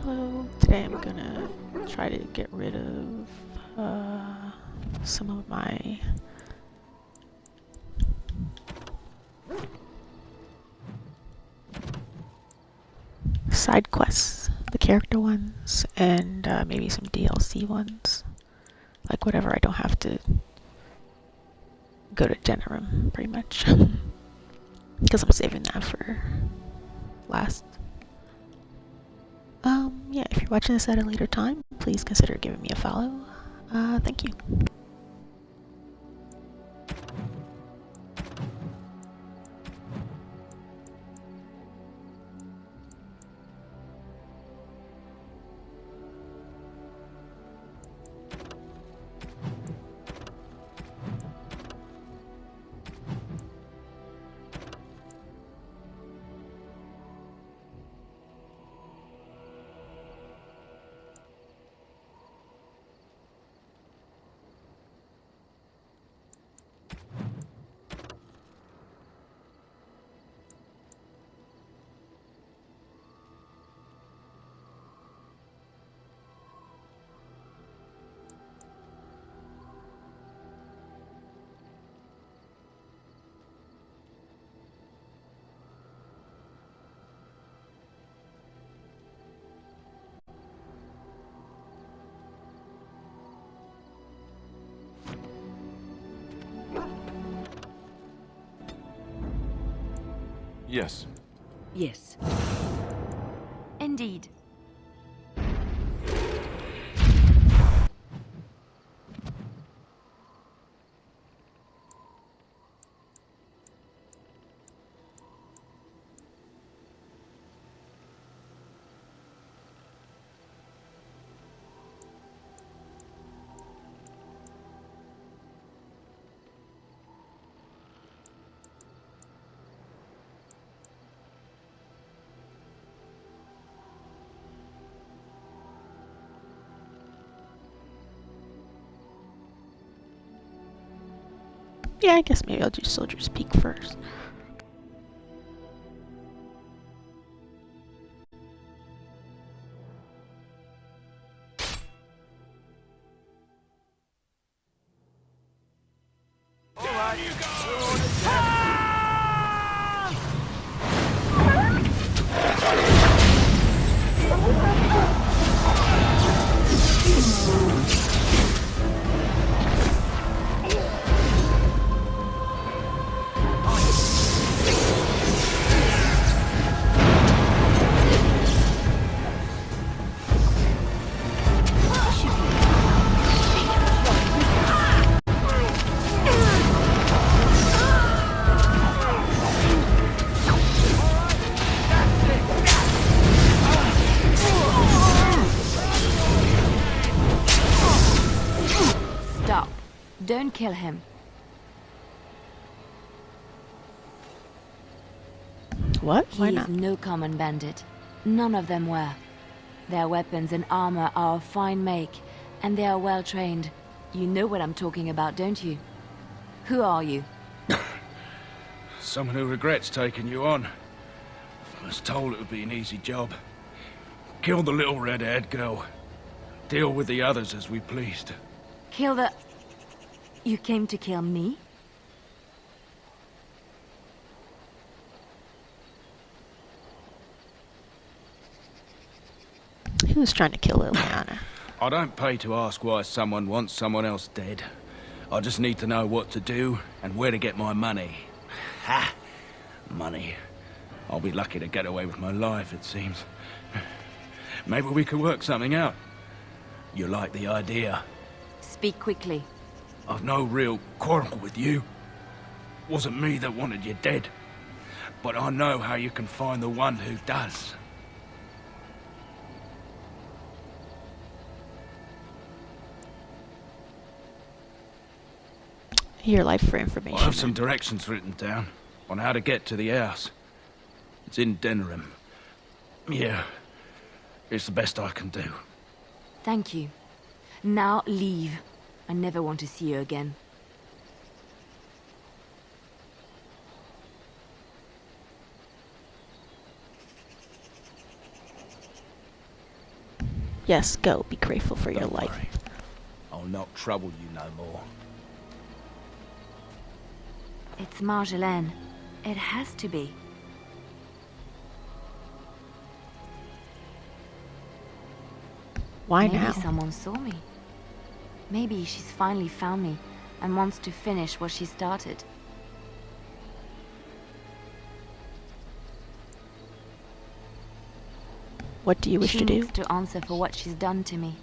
Hello, today I'm gonna try to get rid of some of my side quests, the character ones, and maybe some DLC ones. Like whatever I don't have to go to Denerim, pretty much. Because I'm saving that for last. Yeah, if you're watching this at a later time, please consider giving me a follow. Thank you. Yes. Yes. Indeed. Yeah, I guess maybe I'll do Soldier's Peak first. Stop. Don't kill him. What? Why He not? is no common bandit. None of them were. Their weapons and armor are of fine make, and they are well trained. You know what I'm talking about, don't you? Who are you? Someone who regrets taking you on. I was told it would be an easy job. Kill the little red-haired girl. Deal with the others as we pleased. Kill the... You came to kill me? Who's trying to kill Liliana? I don't pay to ask why someone wants someone else dead. I just need to know what to do and where to get my money. Ha! Money. I'll be lucky to get away with my life, it seems. Maybe we could work something out. You like the idea? Speak quickly. I've no real quarrel with you. Wasn't me that wanted you dead. But I know how you can find the one who does. Your life for information. I have some directions written down on how to get to the house. It's in Denerim. Yeah, it's the best I can do. Thank you. Now leave. I never want to see you again. Yes, go. Be grateful for your Don't life. worry. I'll not trouble you no more. It's Marjolaine. It has to be. Why Maybe now? someone saw me. Maybe she's finally found me and wants to finish what she started. What do you wish She to do? needs to answer for what she's done to me.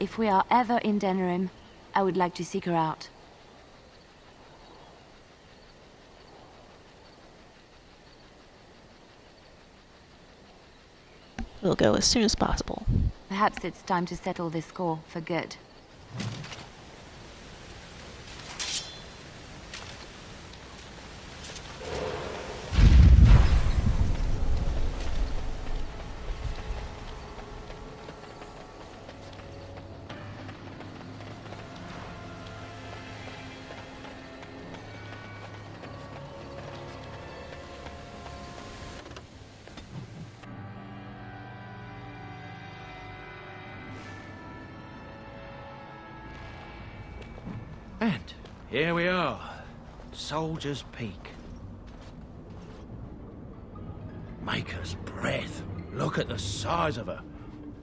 If we are ever in Denerim, I would like to seek her out. We'll go as soon as possible. Perhaps it's time to settle this score for good. And here we are. Soldier's Peak. Maker's breath. Look at the size of her.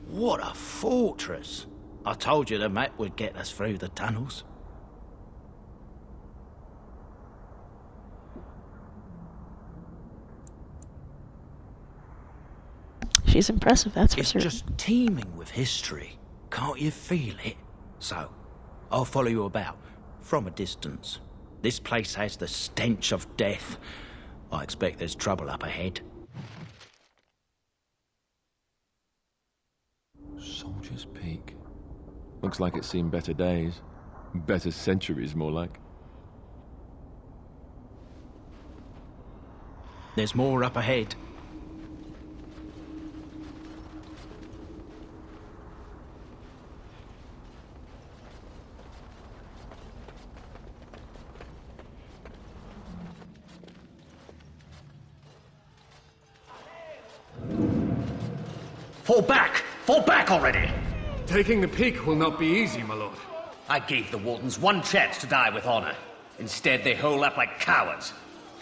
What a fortress. I told you the map would get us through the tunnels. She's impressive, that's for It's certain. just teeming with history. Can't you feel it? So, I'll follow you about, from a distance. This place has the stench of death. I expect there's trouble up ahead. Soldier's Peak. Looks like it's seen better days. Better centuries, more like. There's more up ahead. Fall back! Fall back already! Taking the peak will not be easy, my lord. I gave the Wardens one chance to die with honor. Instead, they hole up like cowards.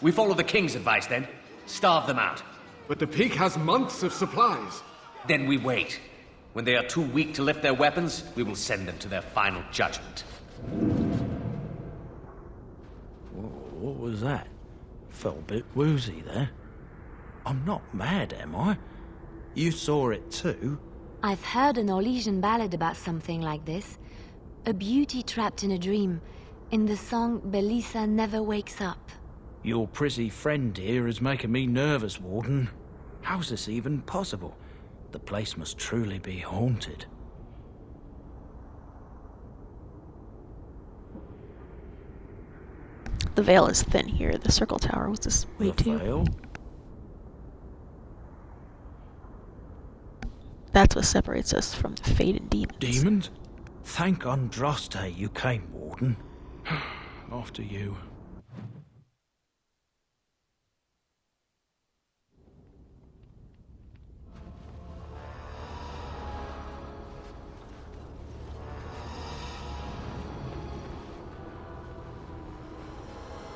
We follow the King's advice then. Starve them out. But the peak has months of supplies. Then we wait. When they are too weak to lift their weapons, we will send them to their final judgment. What was that? Felt a bit woozy there. I'm not mad, am I? You saw it too? I've heard an Orlesian ballad about something like this. A beauty trapped in a dream. In the song, Belisa never wakes up. Your prissy friend here is making me nervous, Warden. How's this even possible? The place must truly be haunted. The veil is thin here. The circle tower was this way The too. veil? That's what separates us from the faded demons. Demons? Thank Andraste you came, Warden. After you.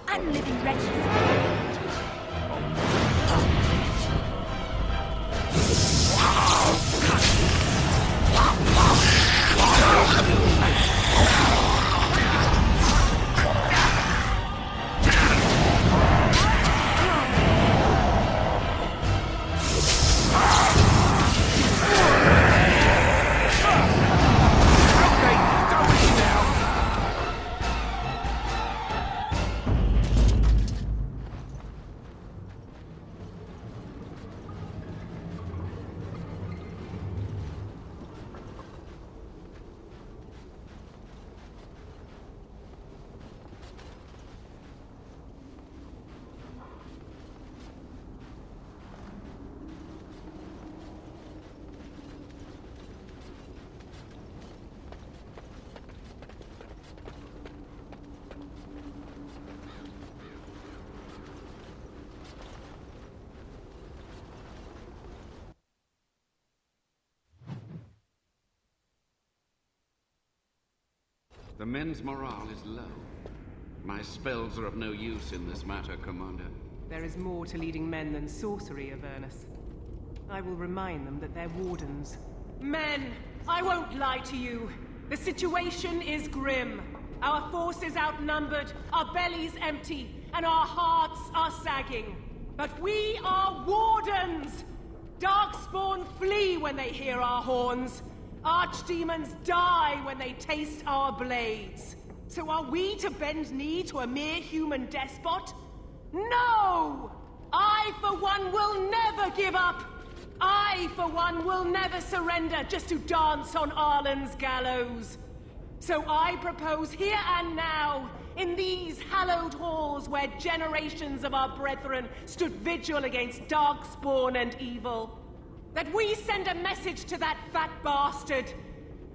Unliving wretches! The men's morale is low. My spells are of no use in this matter, Commander. There is more to leading men than sorcery, Avernus. I will remind them that they're wardens. Men, I won't lie to you. The situation is grim. Our forces outnumbered, our bellies empty, and our hearts are sagging. But we are wardens! Darkspawn flee when they hear our horns. Archdemons die when they taste our blades. So are we to bend knee to a mere human despot? No! I, for one, will never give up! I, for one, will never surrender just to dance on Arlen's gallows. So I propose here and now, in these hallowed halls where generations of our brethren stood vigil against darkspawn and evil, that we send a message to that fat bastard.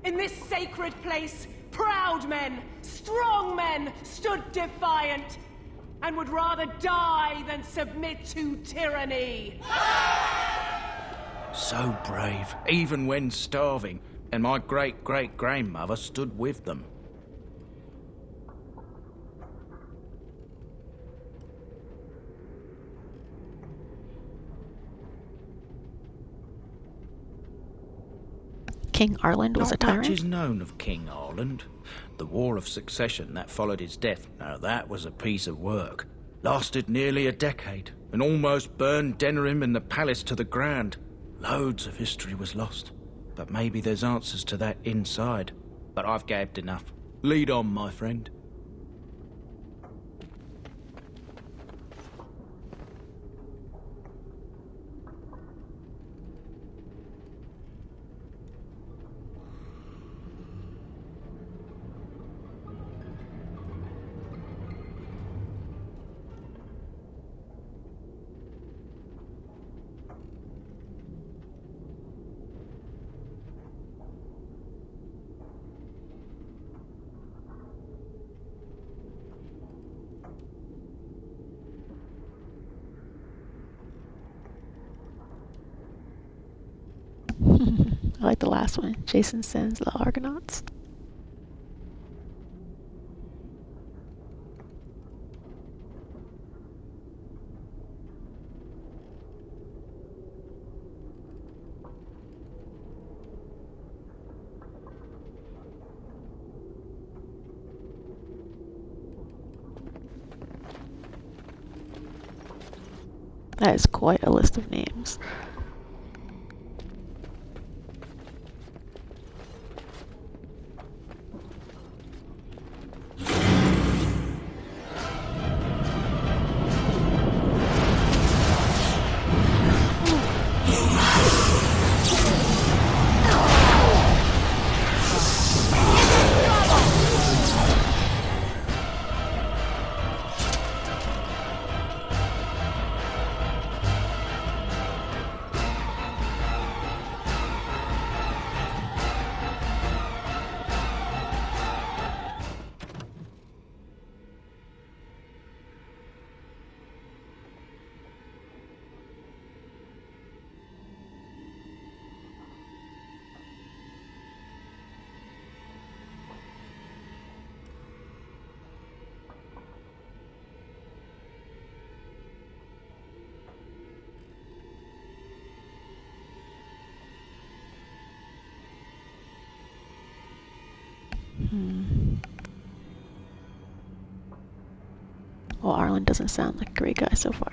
In this sacred place, proud men, strong men stood defiant, and would rather die than submit to tyranny. So brave, even when starving, and my great-great-grandmother stood with them. King Arland was a Not much tyrant? is known of King Arland. The War of Succession that followed his death, now that was a piece of work. Lasted nearly a decade, and almost burned Denerim and the palace to the ground. Loads of history was lost, but maybe there's answers to that inside. But I've gabbed enough. Lead on, my friend. I like the last one. Jason sends the Argonauts. That is quite a list of names. Well, Arlen doesn't sound like a great guy so far.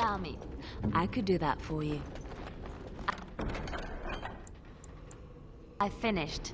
allow me, I could do that for you. I finished.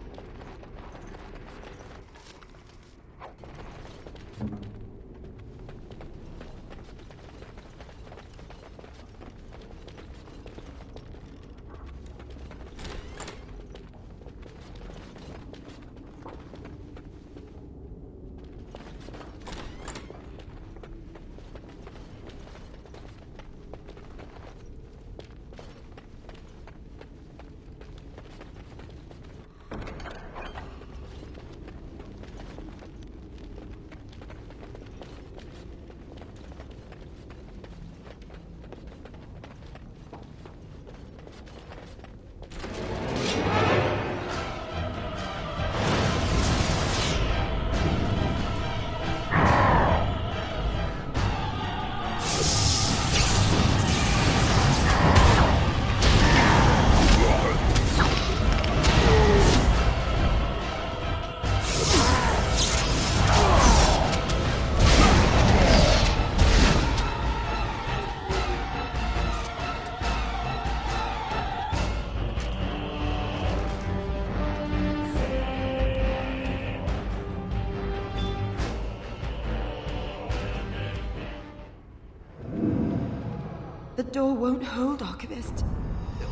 The door won't hold, Archivist.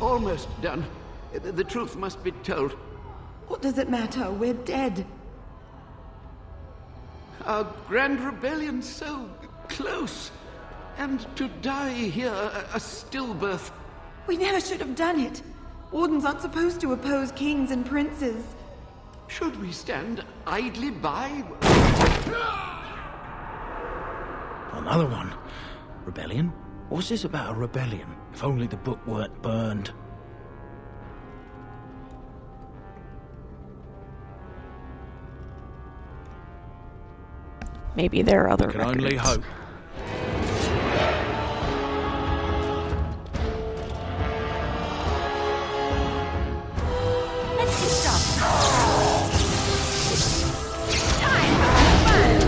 Almost done. The truth must be told. What does it matter? We're dead. Our grand rebellion so close. And to die here, a stillbirth. We never should have done it. Wardens aren't supposed to oppose kings and princes. Should we stand idly by? Another one. Rebellion? What's this about a rebellion? If only the book weren't burned. Maybe there are other Can records. only hope. Let's get started. Time for fun!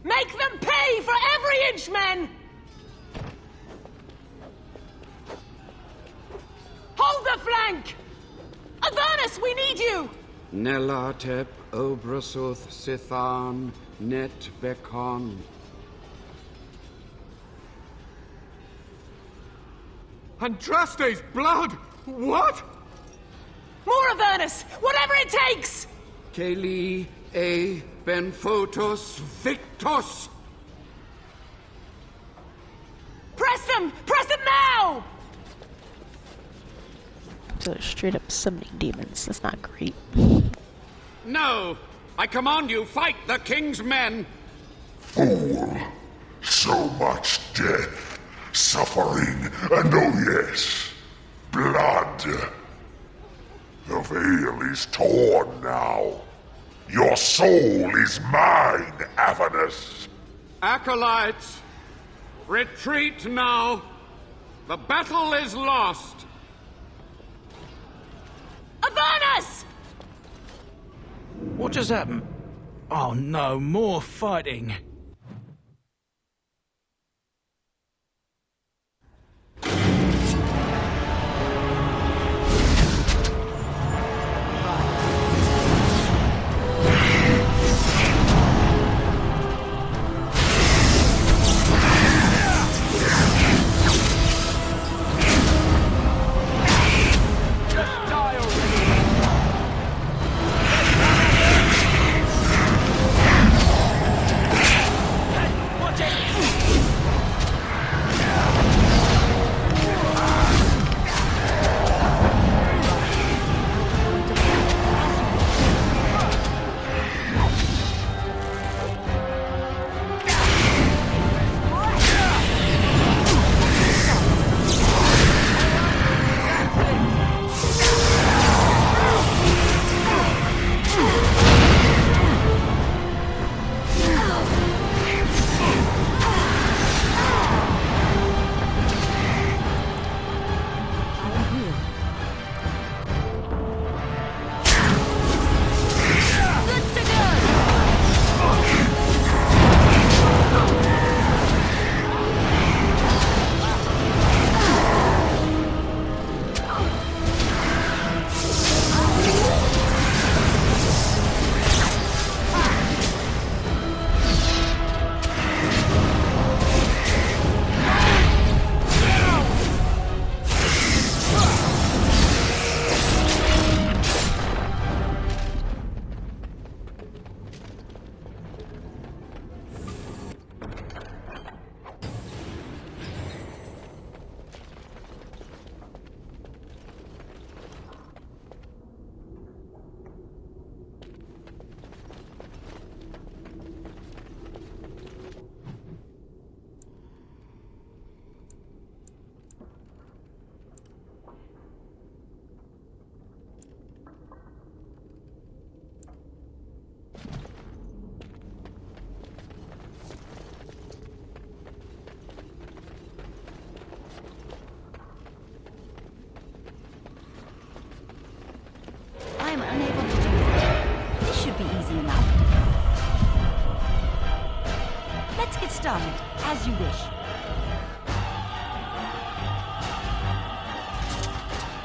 Make them pay for every inch, men! Hold the flank! Avernus, we need you! Nelatep Obrasuth Sithan Net Bekon. Andraste's blood! What? More Avernus! Whatever it takes! Keli E Benfotos Victos. Press them! Press them now! So straight up summoning demons. That's not great. No! I command you, fight the king's men! Fool! So much death, suffering, and oh yes, blood. The veil is torn now. Your soul is mine, Avernus. Acolytes, retreat now. The battle is lost. Avernus! What just happened? Oh no, more fighting. I'm unable to do that. This should be easy enough. Let's get started, as you wish.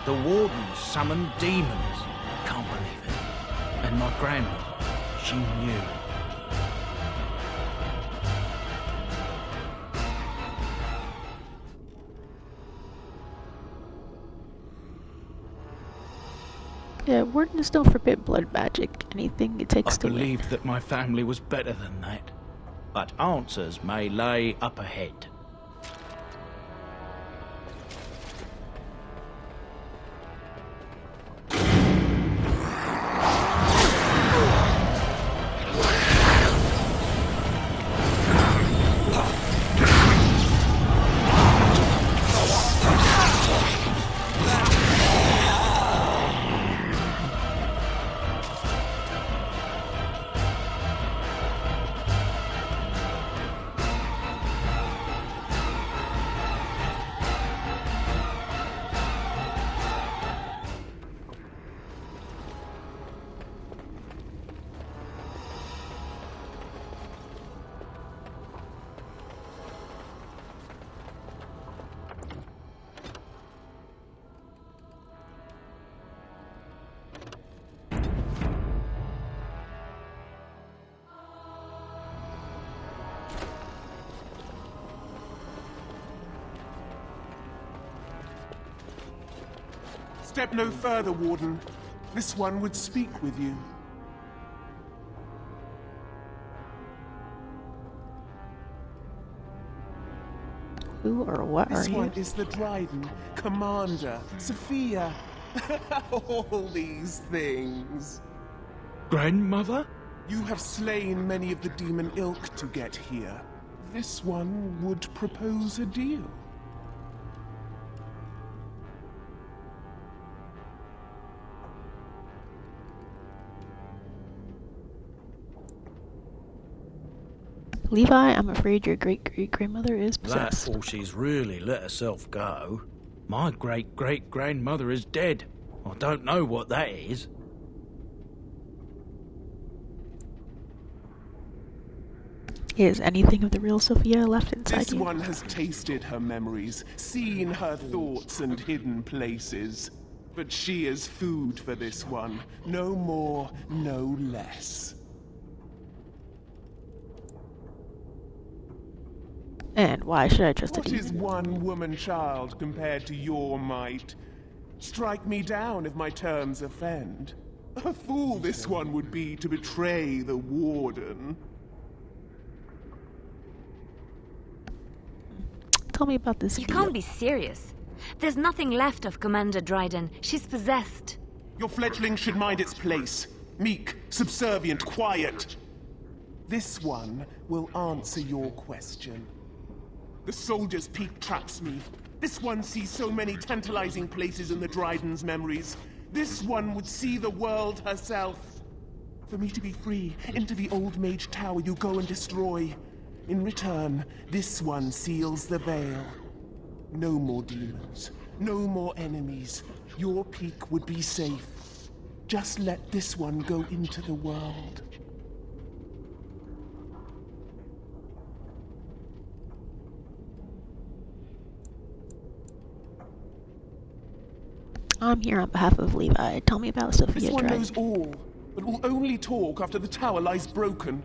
The warden summoned demons. Can't believe it. And my grandma, she knew. Yeah, wardens don't forbid blood magic. Anything it takes I to win. believed that my family was better than that. But answers may lay up ahead. Step no further, Warden. This one would speak with you. Who or what are This you? one is the Dryden, Commander, Sophia. All these things. Grandmother? You have slain many of the demon ilk to get here. This one would propose a deal. Levi, I'm afraid your great-great-grandmother is possessed. That or she's really let herself go. My great-great-grandmother is dead. I don't know what that is. Is anything of the real Sophia left inside This you? one has tasted her memories, seen her thoughts and hidden places. But she is food for this one. No more, no less. And why should I trust a What is demon? one woman child compared to your might? Strike me down if my terms offend. A fool this one would be to betray the Warden. Tell me about this You deal. can't be serious. There's nothing left of Commander Dryden. She's possessed. Your fledgling should mind its place. Meek, subservient, quiet. This one will answer your question. The Soldier's Peak traps me. This one sees so many tantalizing places in the Dryden's memories. This one would see the world herself. For me to be free, into the old Mage Tower you go and destroy. In return, this one seals the veil. No more demons. No more enemies. Your peak would be safe. Just let this one go into the world. I'm here on behalf of Levi. Tell me about Sophia This one Dryden. knows all, but will only talk after the tower lies broken.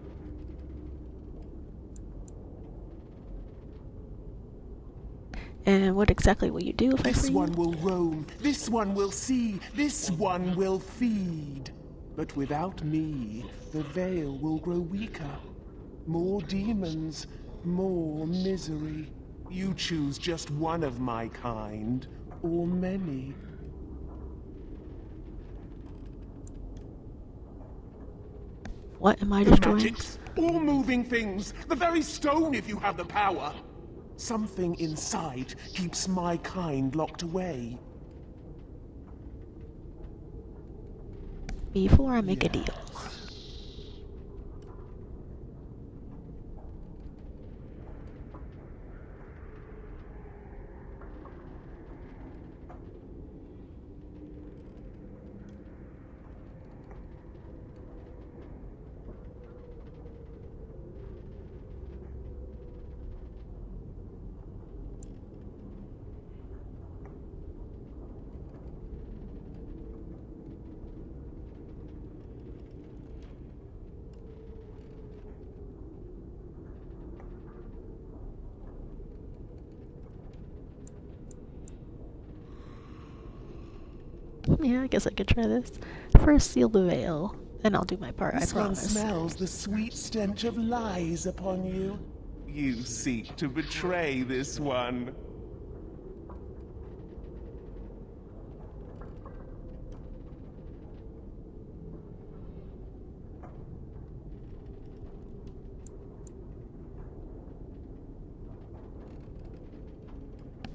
And what exactly will you do if I This free one you? will roam, this one will see, this one will feed. But without me, the veil will grow weaker. More demons, more misery. You choose just one of my kind, or many. What am I The destroying? magics, all moving things, the very stone if you have the power. Something inside keeps my kind locked away. Before I make a deal. Yeah, I guess I could try this. First, seal the veil, then I'll do my part, I This one promise. smells the sweet stench of lies upon you. You seek to betray this one.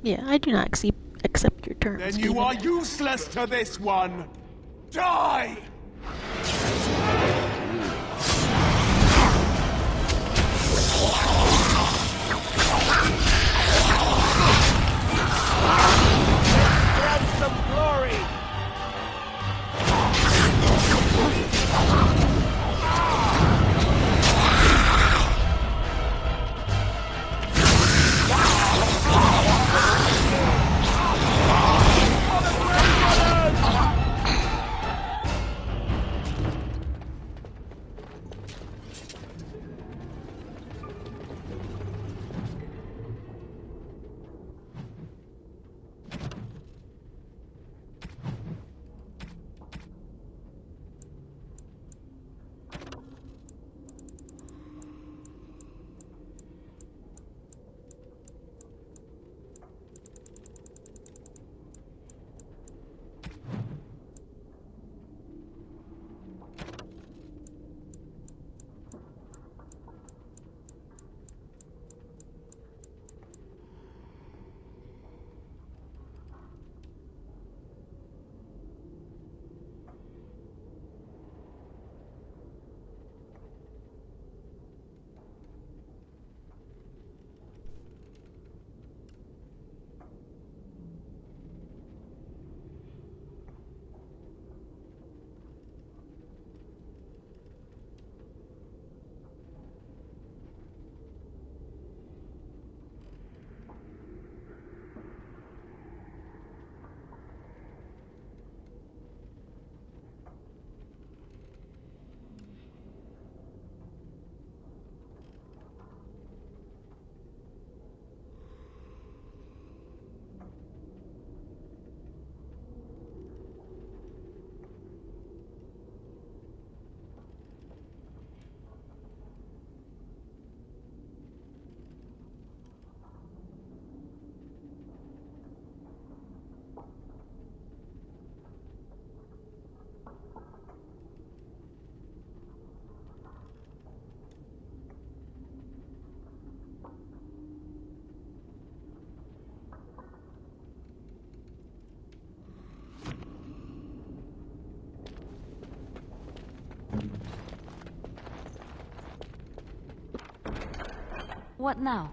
Yeah, I do not accept your terms. Then you demon. are useless to this one! Die! Grab some glory! What now?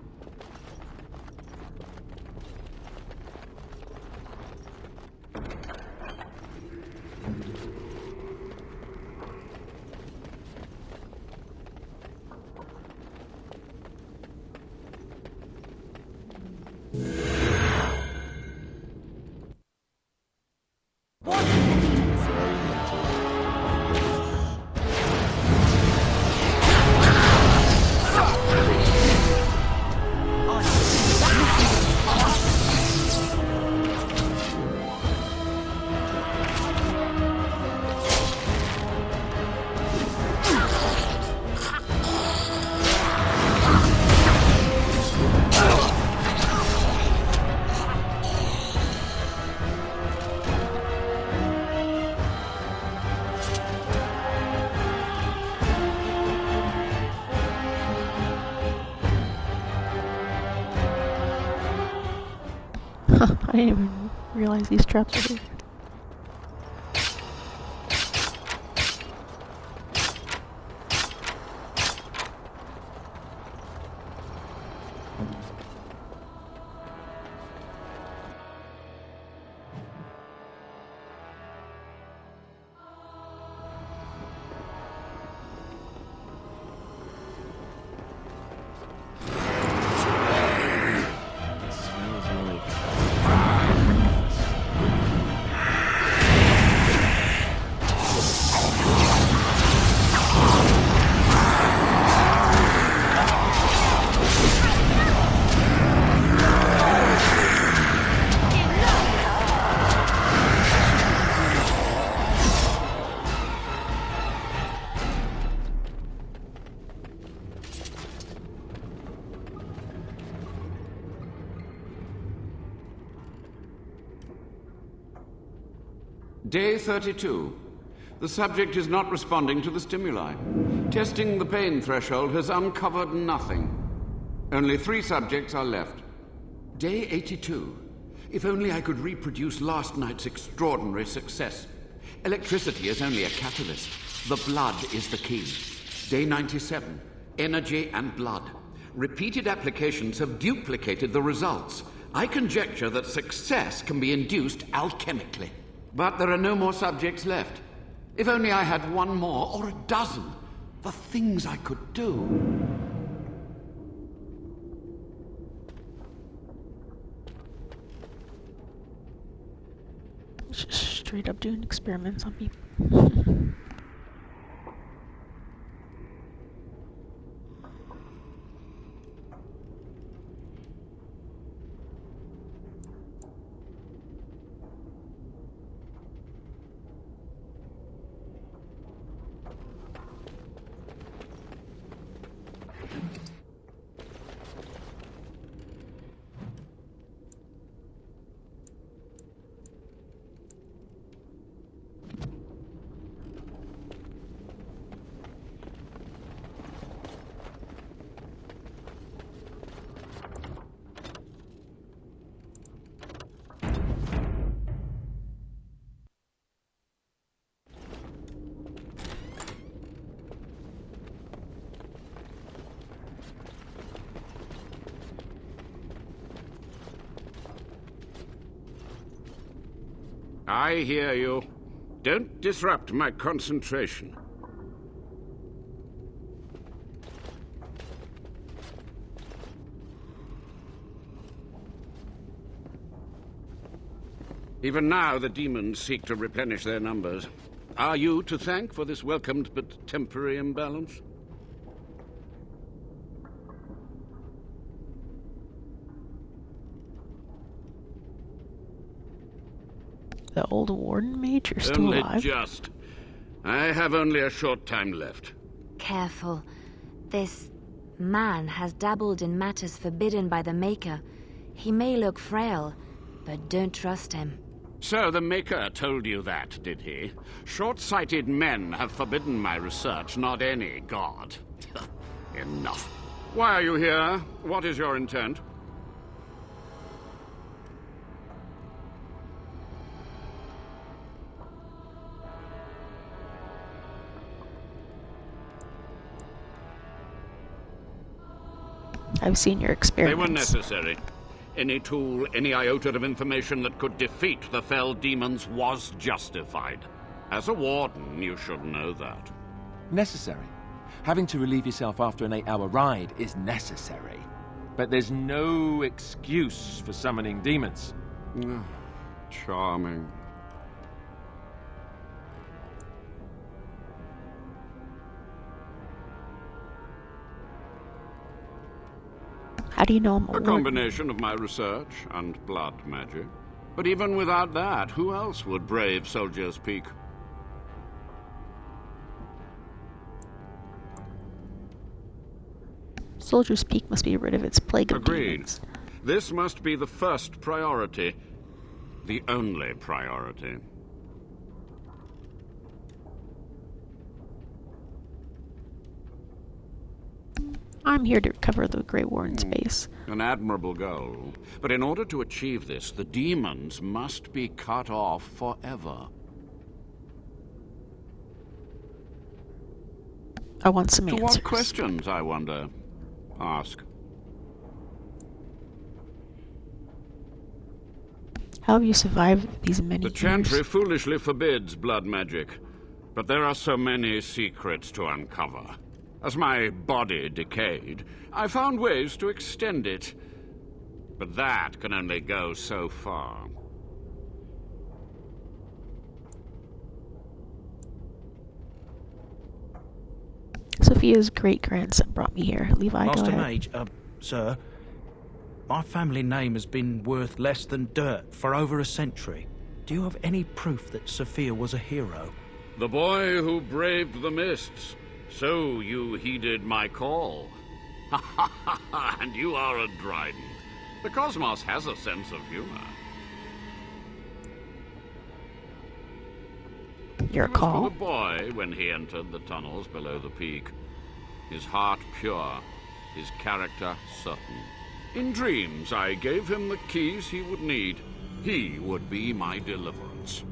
I didn't even realize these traps were here. Day 32. The subject is not responding to the stimuli. Testing the pain threshold has uncovered nothing. Only 3 subjects are left. Day 82. If only I could reproduce last night's extraordinary success. Electricity is only a catalyst. The blood is the key. Day 97. Energy and blood. Repeated applications have duplicated the results. I conjecture that success can be induced alchemically. But there are no more subjects left. If only I had 1 more, or a dozen. The things I could do. Just straight up doing experiments on people. I hear you. Don't disrupt my concentration. Even now, the demons seek to replenish their numbers. Are you to thank for this welcomed but temporary imbalance? The old warden mage are still Only alive? just. I have only a short time left. Careful. This man has dabbled in matters forbidden by the Maker. He may look frail, but don't trust him. So the Maker told you that, did he? Short-sighted men have forbidden my research, not any god. Enough. Why are you here? What is your intent? I've seen your They experiments. were necessary. Any tool, any iota of information that could defeat the fell demons was justified. As a warden, you should know that. Necessary. Having to relieve yourself after an 8-hour ride is necessary. But there's no excuse for summoning demons. Charming. How do you know I'm a A warden? combination of my research and blood magic. But even without that, who else would brave Soldier's Peak? Soldier's Peak must be rid of its plague of Agreed. demons. This must be the first priority. The only priority. I'm here to recover the Grey Warden's base. An admirable goal. But in order to achieve this, the demons must be cut off forever. I want some To answers. what questions, I wonder? Ask. How have you survived these many The years? Chantry foolishly forbids blood magic, but there are so many secrets to uncover. As my body decayed, I found ways to extend it. But that can only go so far. Sophia's great-grandson brought me here. Levi, go Master ahead. Mage, sir, my family name has been worth less than dirt for over a century. Do you have any proof that Sophia was a hero? The boy who braved the mists. So you heeded my call. Ha ha ha ha, and you are a Dryden. The cosmos has a sense of humor. Your He was call. but a boy when he entered the tunnels below the peak. His heart pure, his character certain. In dreams, I gave him the keys he would need. He would be my deliverance.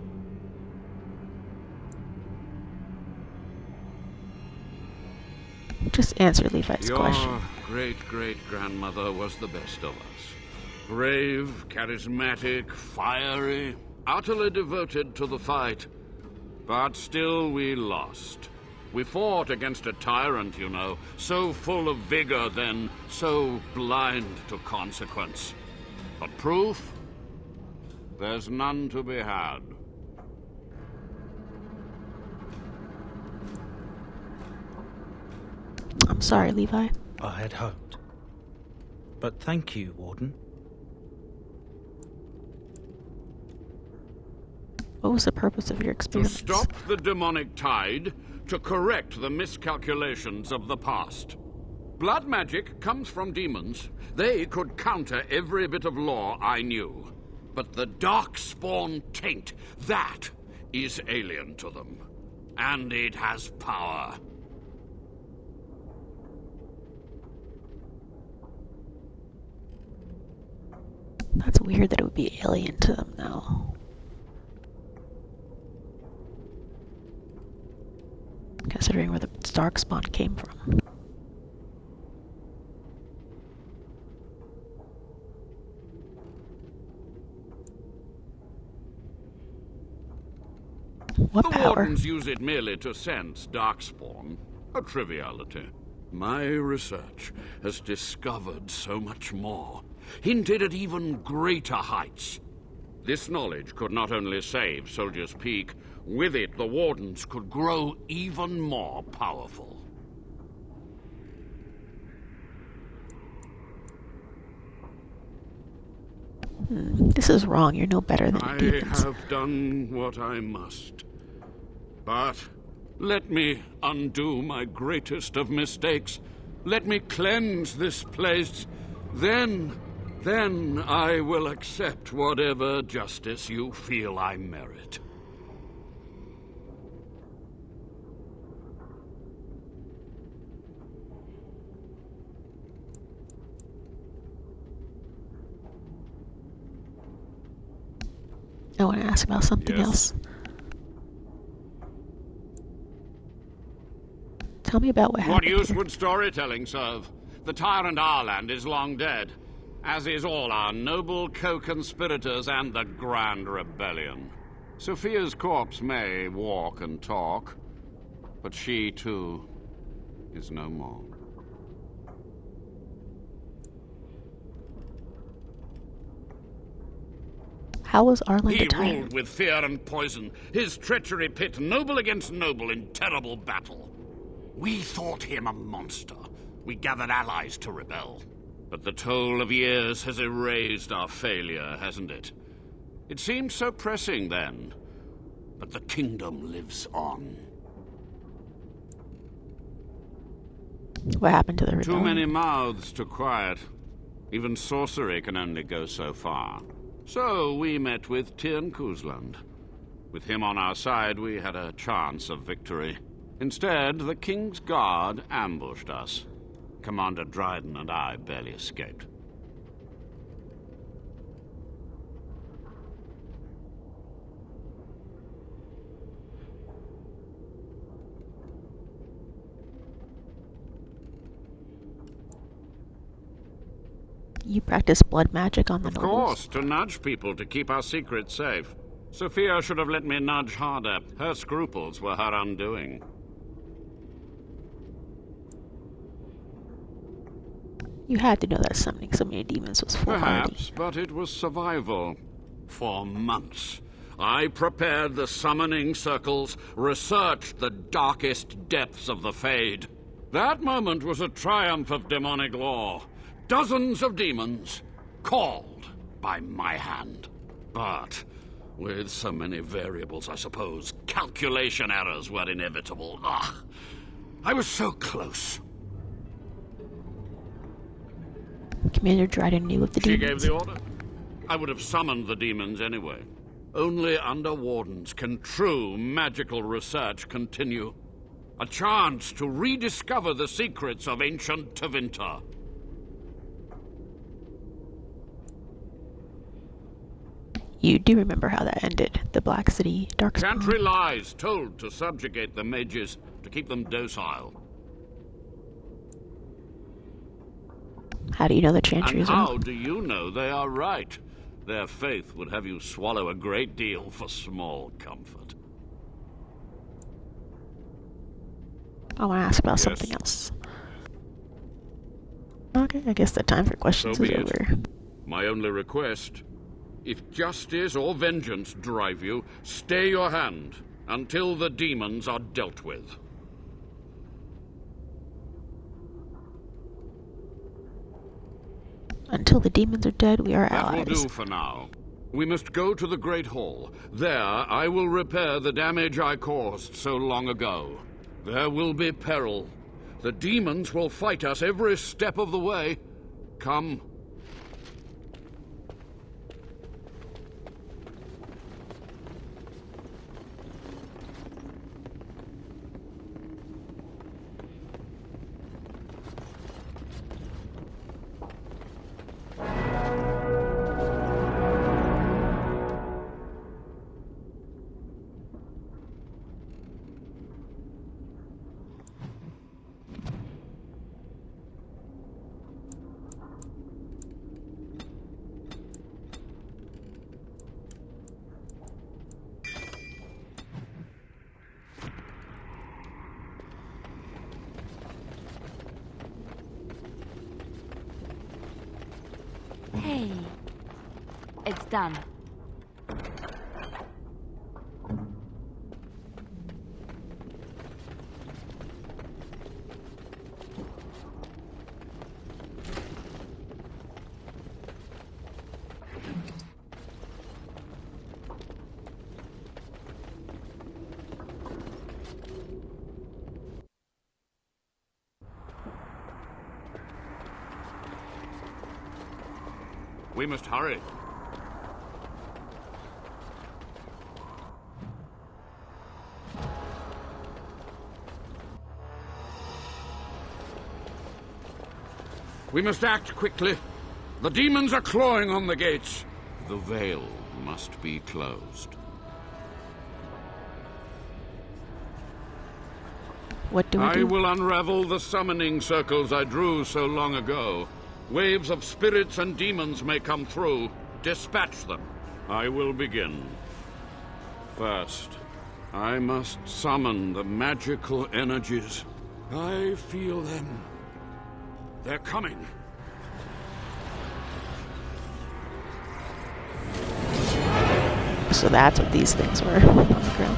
Just answer Levi's question. Your great-great-grandmother was the best of us. Brave, charismatic, fiery, utterly devoted to the fight. But still we lost. We fought against a tyrant, you know, so full of vigor then, so blind to consequence. But proof? There's none to be had. I'm sorry, Levi. I had hoped. But thank you, Warden. What was the purpose of your To experiments? stop the demonic tide, to correct the miscalculations of the past. Blood magic comes from demons. They could counter every bit of law I knew. But the darkspawn taint, that is alien to them. And it has power. That's weird that it would be alien to them, though. Considering where the darkspawn came from. What The power? Wardens use it merely to sense darkspawn. A triviality. My research has discovered so much more. Hinted at even greater heights. This knowledge could not only save Soldier's Peak, with it the Wardens could grow even more powerful. This is wrong. You're no better than I demons. have done what I must. But let me undo my greatest of mistakes. Let me cleanse this place. Then I will accept whatever justice you feel I merit. I want to ask about something Yes. else. Tell me about what happened What use here. would storytelling serve? The tyrant Arland is long dead, as is all our noble co-conspirators and the Grand Rebellion. Sophia's corpse may walk and talk, but she, too, is no more. How was Arland He a tyrant? ruled with fear and poison, his treachery pit noble against noble in terrible battle. We thought him a monster. We gathered allies to rebel. But the toll of years has erased our failure, hasn't it? It seemed so pressing then, but the kingdom lives on. What happened to the rebellion? Too many mouths to quiet. Even sorcery can only go so far. So we met with Tirn Kuzland. With him on our side, we had a chance of victory. Instead, the King's Guard ambushed us. Commander Dryden and I barely escaped. You practice blood magic on the Of nobles? course, to nudge people to keep our secrets safe. Sophia should have let me nudge harder. Her scruples were her undoing. You had to know that summoning so many demons was foolhardy. Perhaps, but it was survival. For months, I prepared the summoning circles, researched the darkest depths of the Fade. That moment was a triumph of demonic law. Dozens of demons, called by my hand. But with so many variables, I suppose, calculation errors were inevitable. I was so close. Commander Dryden knew of the She demons. gave the order. I would have summoned the demons anyway. Only under wardens can true magical research continue. A chance to rediscover the secrets of ancient Tevinter. You do remember how that ended. The Black City, Darkspawn. Chantry lies told to subjugate the mages, to keep them docile. How do you know the And Chantries how are? do you know they are right? Their faith would have you swallow a great deal for small comfort. I want to ask about Yes. something else. Okay, I guess the time for questions So is be over. it. My only request, if justice or vengeance drive you, stay your hand until the demons are dealt with. Until the demons are dead, we are That will allies. do for now. We must go to the Great Hall. There, I will repair the damage I caused so long ago. There will be peril. The demons will fight us every step of the way. Come. Hey, it's done. We must hurry. We must act quickly. The demons are clawing on the gates. The veil must be closed. What do we I do? will unravel the summoning circles I drew so long ago. Waves of spirits and demons may come through. Dispatch them. I will begin. First, I must summon the magical energies. I feel them. They're coming. So that's what these things were on the ground.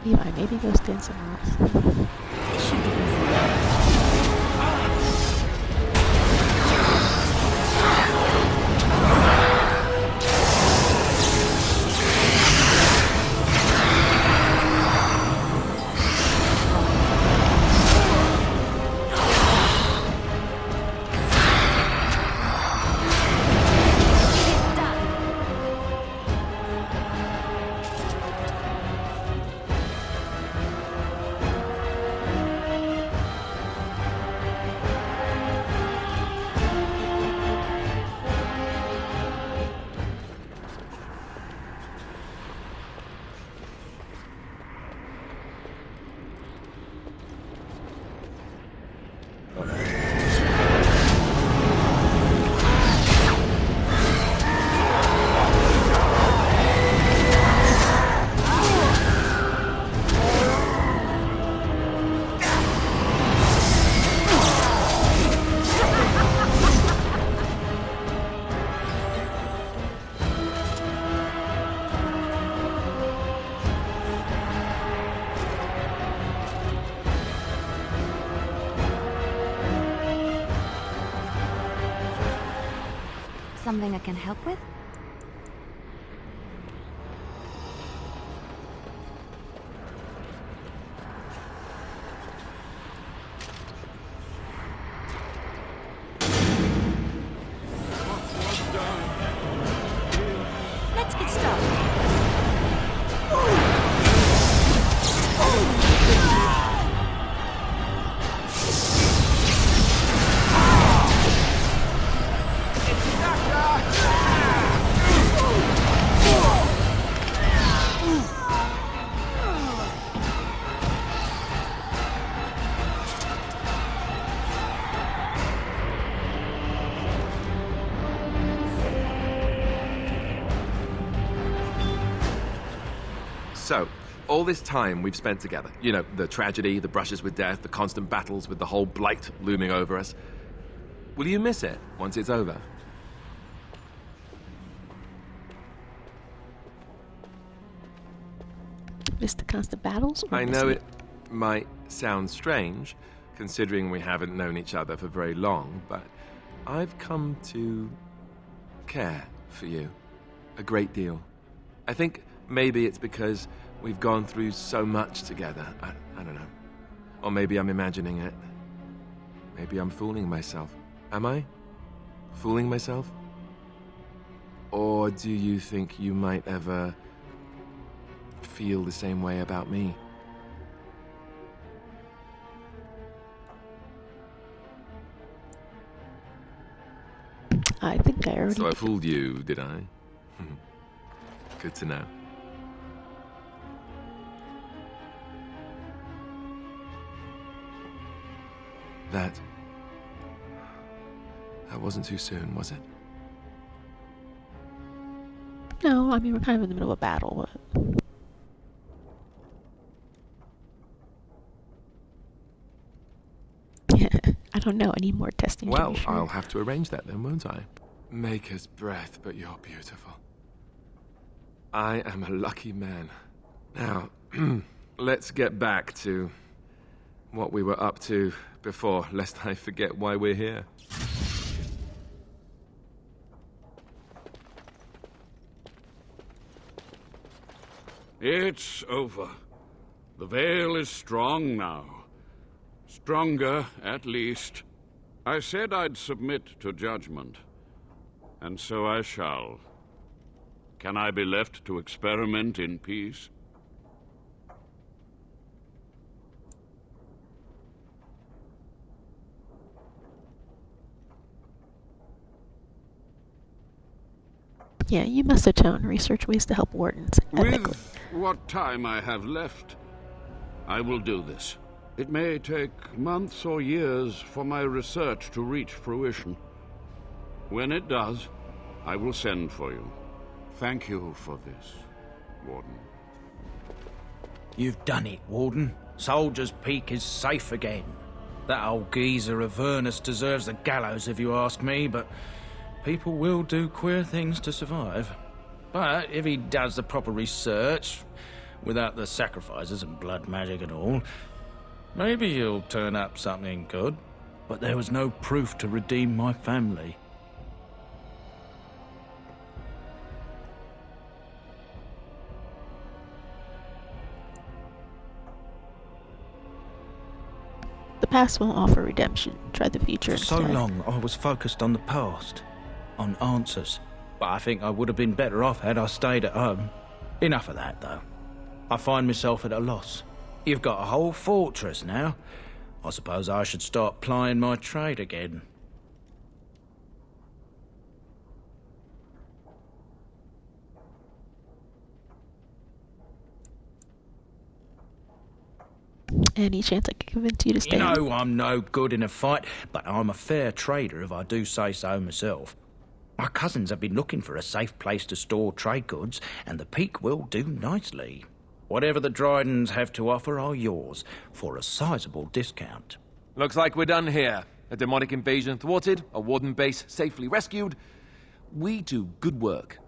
Eli, maybe go stand somewhere else. It should be easy. Something I can help with? Let's get started. So, all this time we've spent together, you know, the tragedy, the brushes with death, the constant battles with the whole blight looming over us. Will you miss it once it's over? Miss the constant battles? Or I miss know it might sound strange, considering we haven't known each other for very long, but I've come to care for you a great deal. I think maybe it's because we've gone through so much together. I don't know. Or maybe I'm imagining it. Maybe I'm fooling myself. Am I? Fooling myself? Or do you think you might ever feel the same way about me? I think I already... So I fooled you, did I? Good to know. That wasn't too soon, was it? No, I mean, we're kind of in the middle of a battle, but... I don't know, I need more testing. Well, to be sure. I'll have to arrange that then, won't I? Maker's breath, but you're beautiful. I am a lucky man. Now, let's get back to what we were up to before, lest I forget why we're here. It's over. The veil is strong now. Stronger, at least. I said I'd submit to judgment. And so I shall. Can I be left to experiment in peace? Yeah, you must atone, research ways to help wardens ethically. With what time I have left, I will do this. It may take months or years for my research to reach fruition. When it does, I will send for you. Thank you for this, Warden. You've done it, Warden. Soldier's Peak is safe again. That old geezer of Avernus deserves the gallows if you ask me, but people will do queer things to survive. But if he does the proper research, without the sacrifices and blood magic and all, maybe he'll turn up something good. But there was no proof to redeem my family. The past won't offer redemption. Try the future For so instead. long, I was focused on the past, on answers. But I think I would have been better off had I stayed at home. Enough of that, though. I find myself at a loss. You've got a whole fortress now. I suppose I should start plying my trade again. Any chance I can convince you to stay? You know I'm no good in a fight, but I'm a fair trader if I do say so myself. My cousins have been looking for a safe place to store trade goods, and the Peak will do nicely. Whatever the Drydens have to offer are yours, for a sizable discount. Looks like we're done here. A demonic invasion thwarted, a warden base safely rescued. We do good work.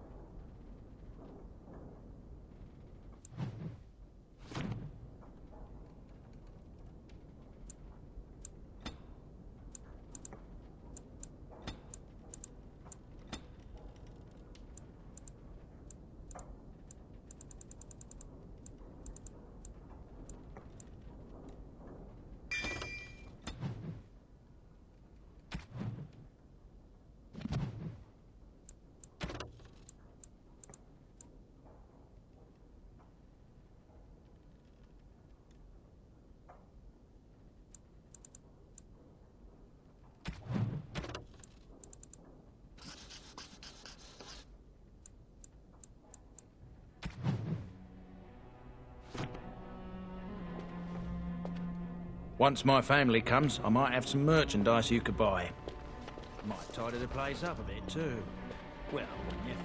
Once my family comes, I might have some merchandise you could buy. Might tidy the place up a bit, too. Well, yeah.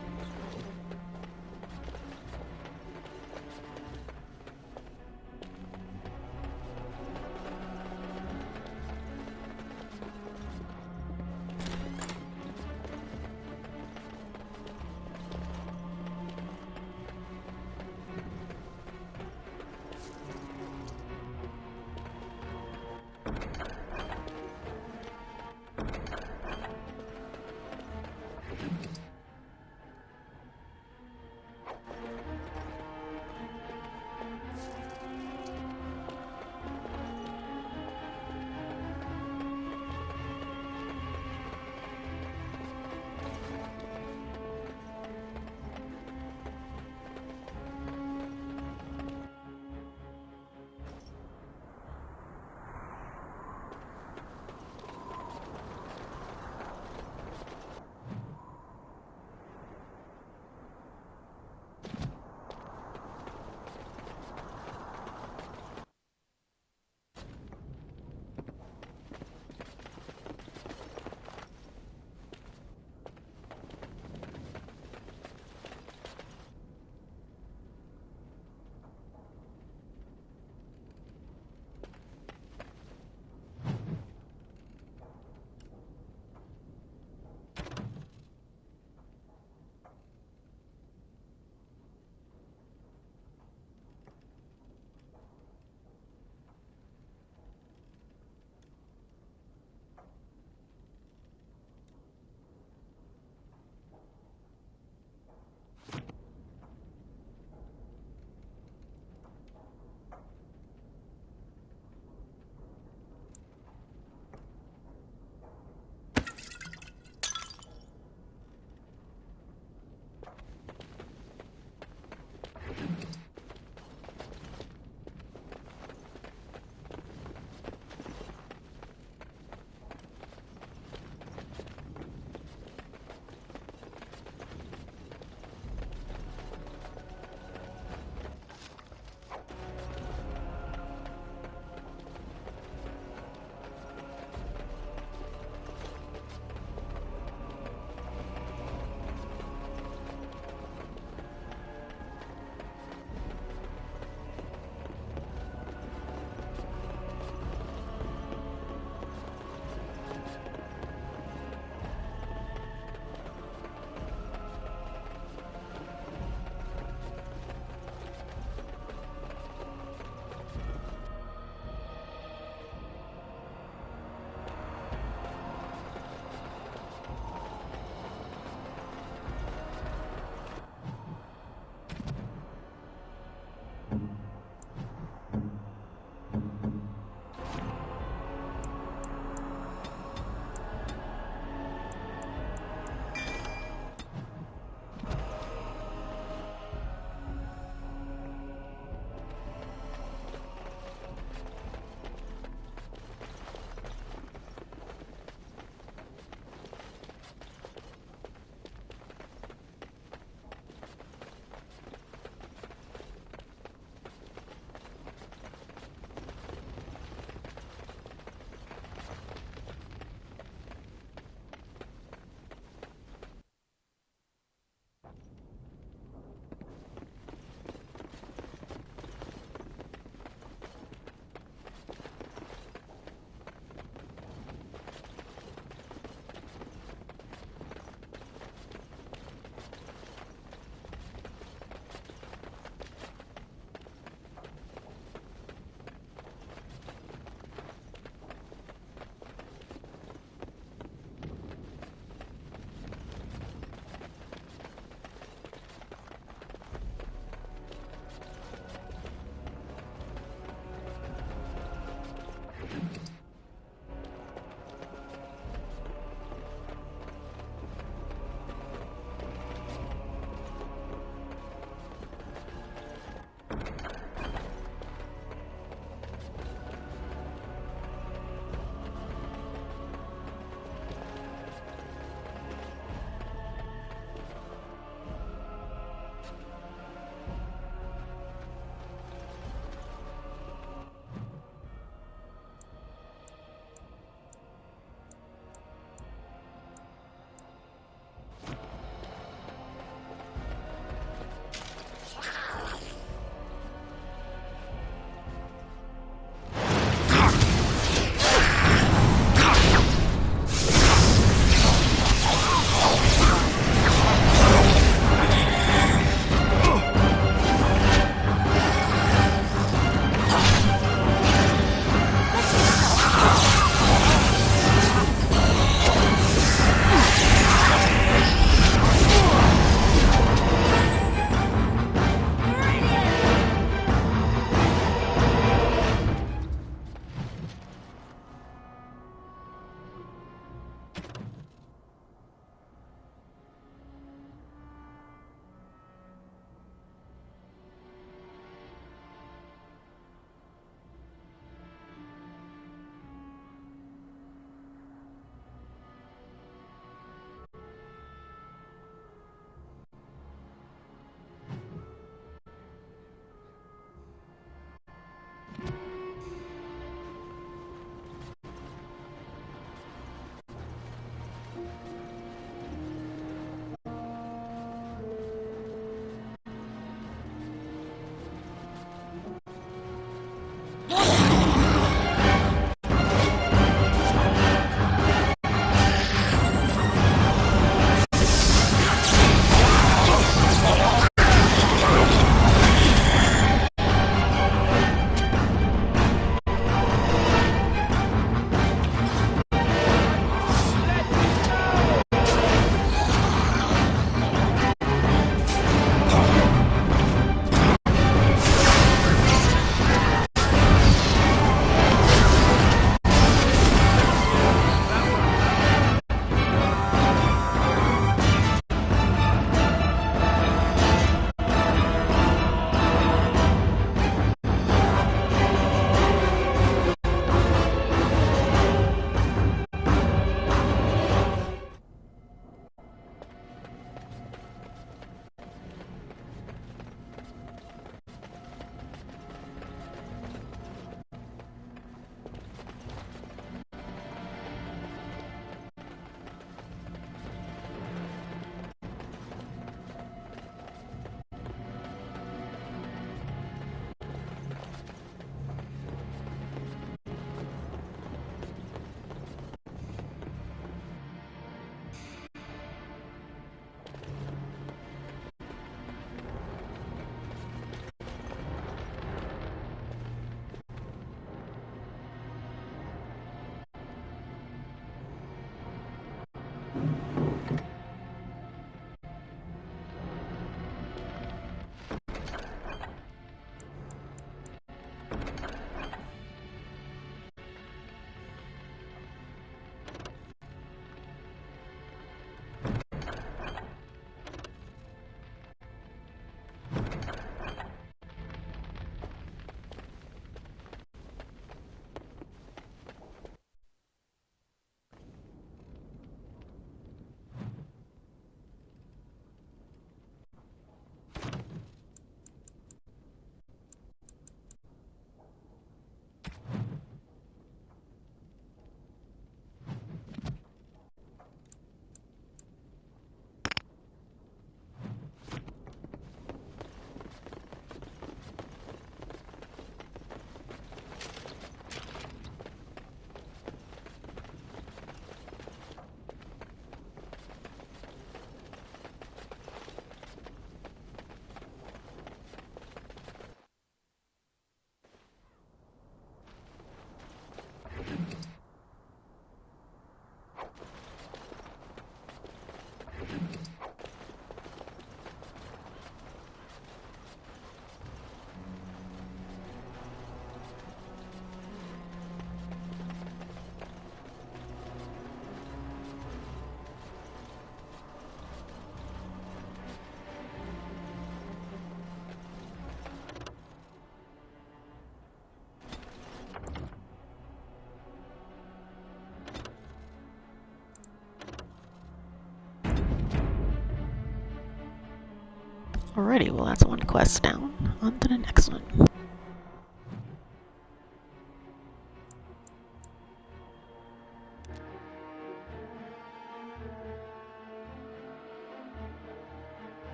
Alrighty, well that's one quest down. On to the next one.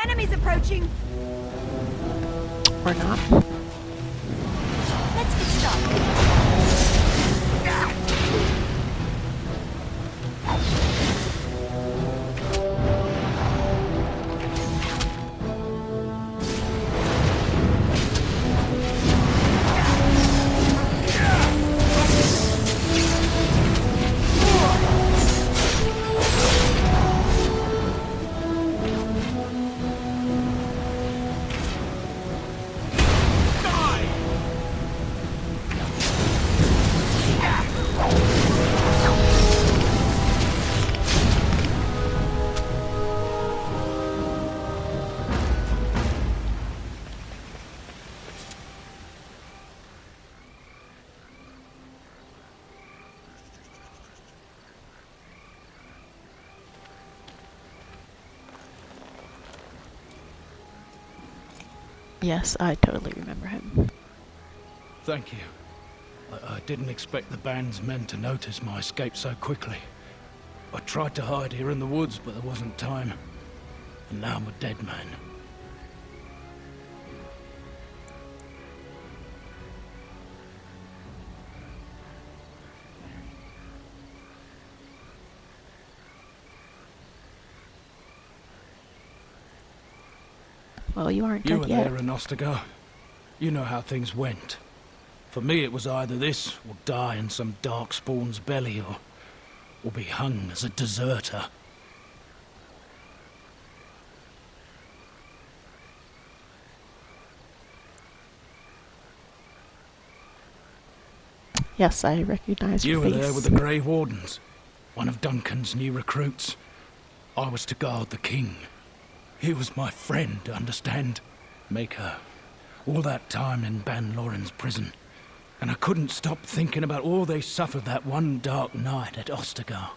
Enemies approaching! Or not. Let's get started. Yes, I totally remember him. Thank you. I didn't expect the band's men to notice my escape so quickly. I tried to hide here in the woods, but there wasn't time. And now I'm a dead man. Well, you aren't You dead were yet. there in Ostagar. You know how things went. For me, it was either this, or die in some darkspawn's belly, or be hung as a deserter. Yes, I recognize You your were face. there with the Grey Wardens, one of Duncan's new recruits. I was to guard the king. He was my friend, understand? Maker. All that time in Ban Loren's prison. And I couldn't stop thinking about all they suffered that one dark night at Ostagar.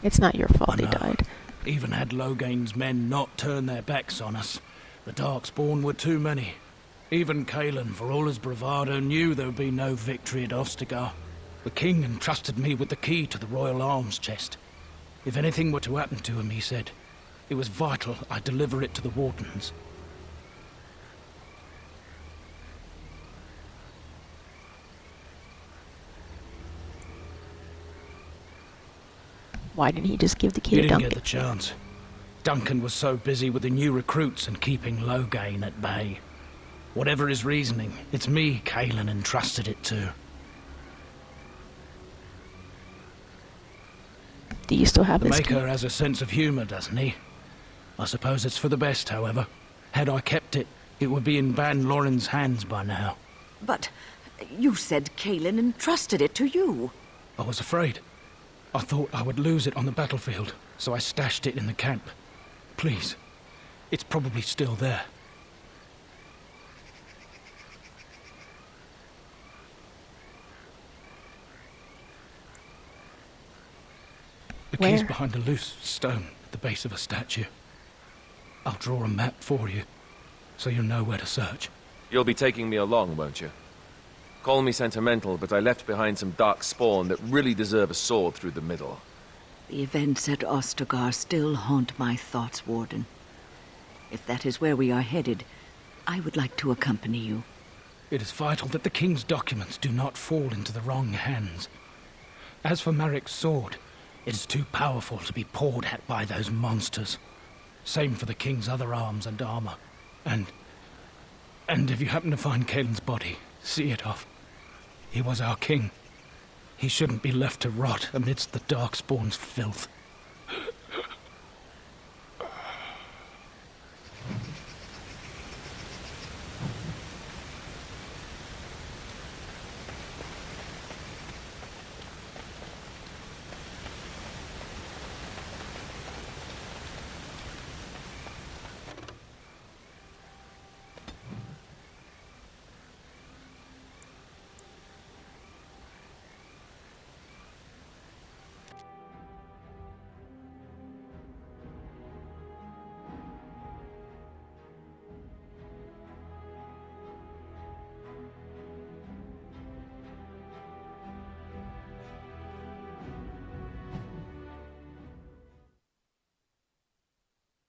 It's not your fault I he know. died. Even had Logain's men not turned their backs on us, the Darkspawn were too many. Even Kalen, for all his bravado, knew there would be no victory at Ostagar. The king entrusted me with the key to the royal arms chest. If anything were to happen to him, he said, it was vital I deliver it to the Wardens. Why didn't he just give the key He to didn't Duncan? get the chance. Duncan was so busy with the new recruits and keeping Logain at bay. Whatever his reasoning, it's me Kalen entrusted it to. Do you still have The this key? Maker has a sense of humor, doesn't he? I suppose it's for the best, however. Had I kept it, it would be in Ban Loren's hands by now. But you said Kalen entrusted it to you. I was afraid. I thought I would lose it on the battlefield, so I stashed it in the camp. Please, it's probably still there. The key's Where? behind a loose stone. at the base of a statue. I'll draw a map for you, so you'll know where to search. You'll be taking me along, won't you? Call me sentimental, but I left behind some dark spawn that really deserve a sword through the middle. The events at Ostagar still haunt my thoughts, Warden. If that is where we are headed, I would like to accompany you. It is vital that the king's documents do not fall into the wrong hands. As for Marik's sword, it is too powerful to be pawed at by those monsters. Same for the king's other arms and armor. And if you happen to find Kaelin's body, see it off. He was our king. He shouldn't be left to rot amidst the Darkspawn's filth.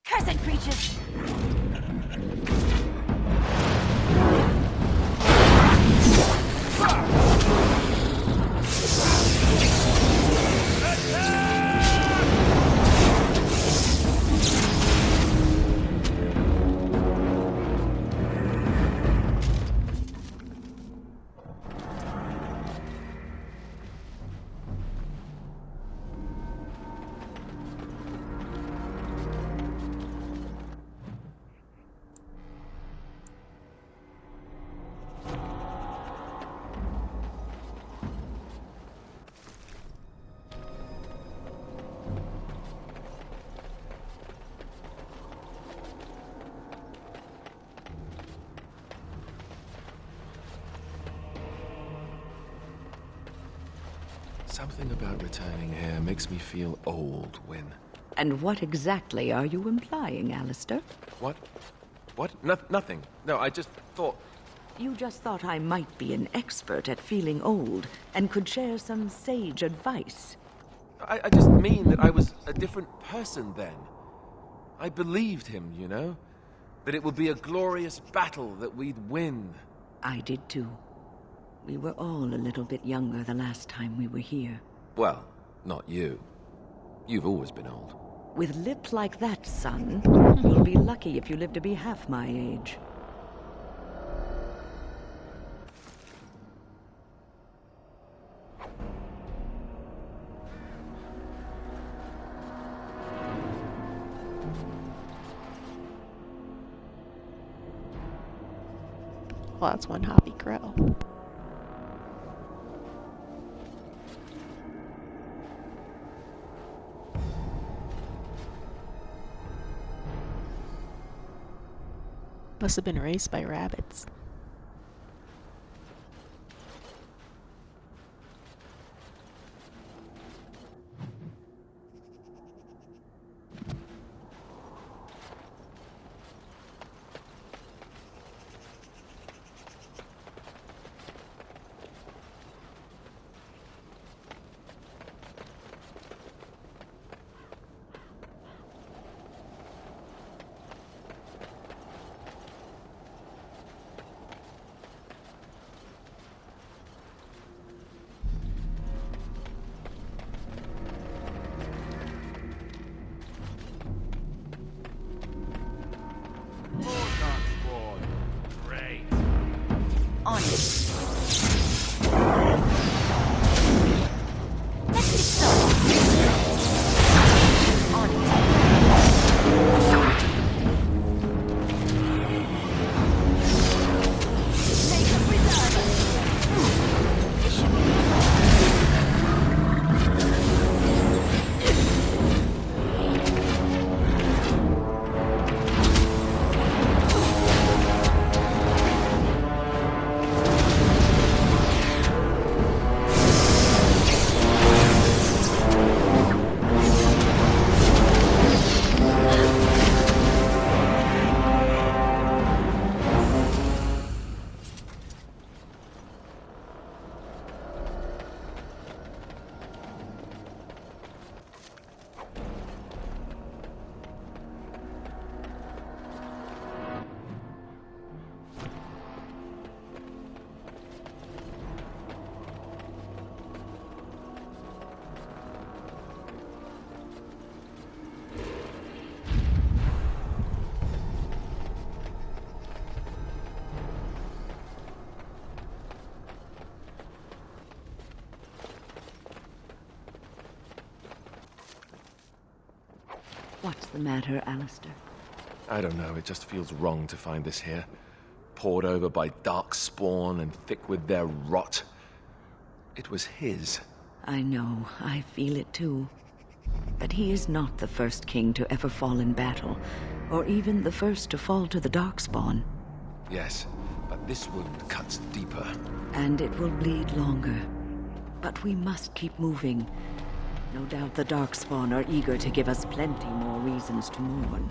Cursed creatures! Something about returning here makes me feel old, Wyn. And what exactly are you implying, Alistair? What? What? Nothing. No, I just thought... You just thought I might be an expert at feeling old and could share some sage advice. I just mean that I was a different person then. I believed him, you know? That it would be a glorious battle, that we'd win. I did too. We were all a little bit younger the last time we were here. Well, not you. You've always been old. With lips like that, son, you'll be lucky if you live to be half my age. Well, that's one happy crow. Must have been raised by rabbits. What's the matter, Alistair? I don't know, it just feels wrong to find this here. Poured over by dark spawn and thick with their rot. It was his. I know, I feel it too. But he is not the first king to ever fall in battle, or even the first to fall to the Darkspawn. Yes, but this wound cuts deeper. And it will bleed longer. But we must keep moving. No doubt the Darkspawn are eager to give us plenty more reasons to mourn.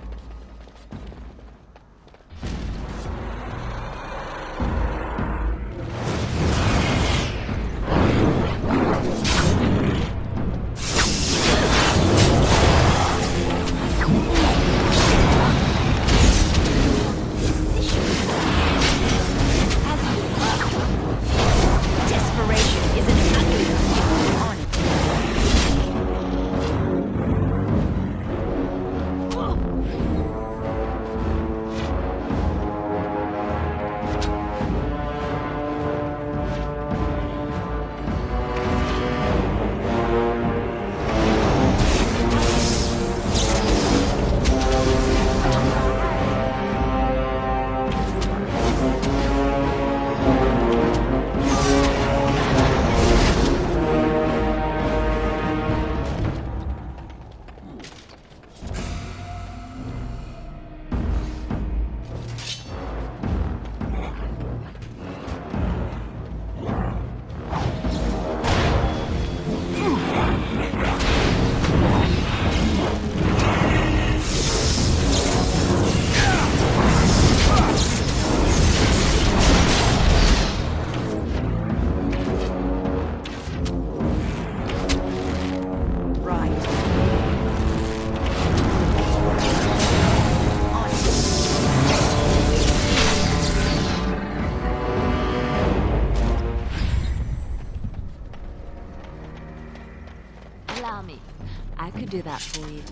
I could do that for you.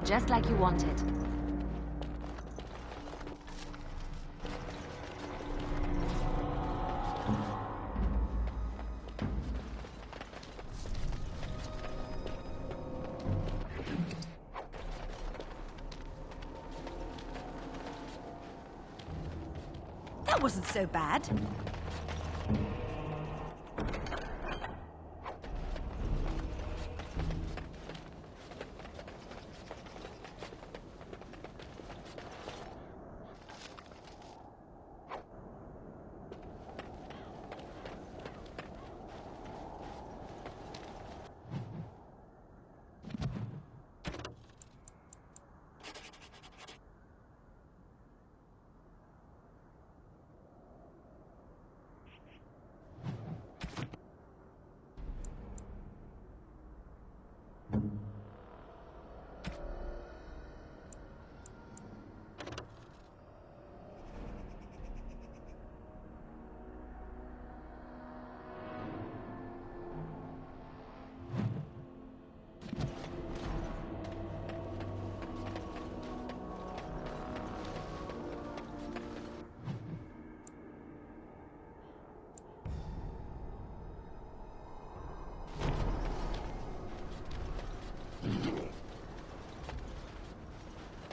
Just like you wanted. That wasn't so bad.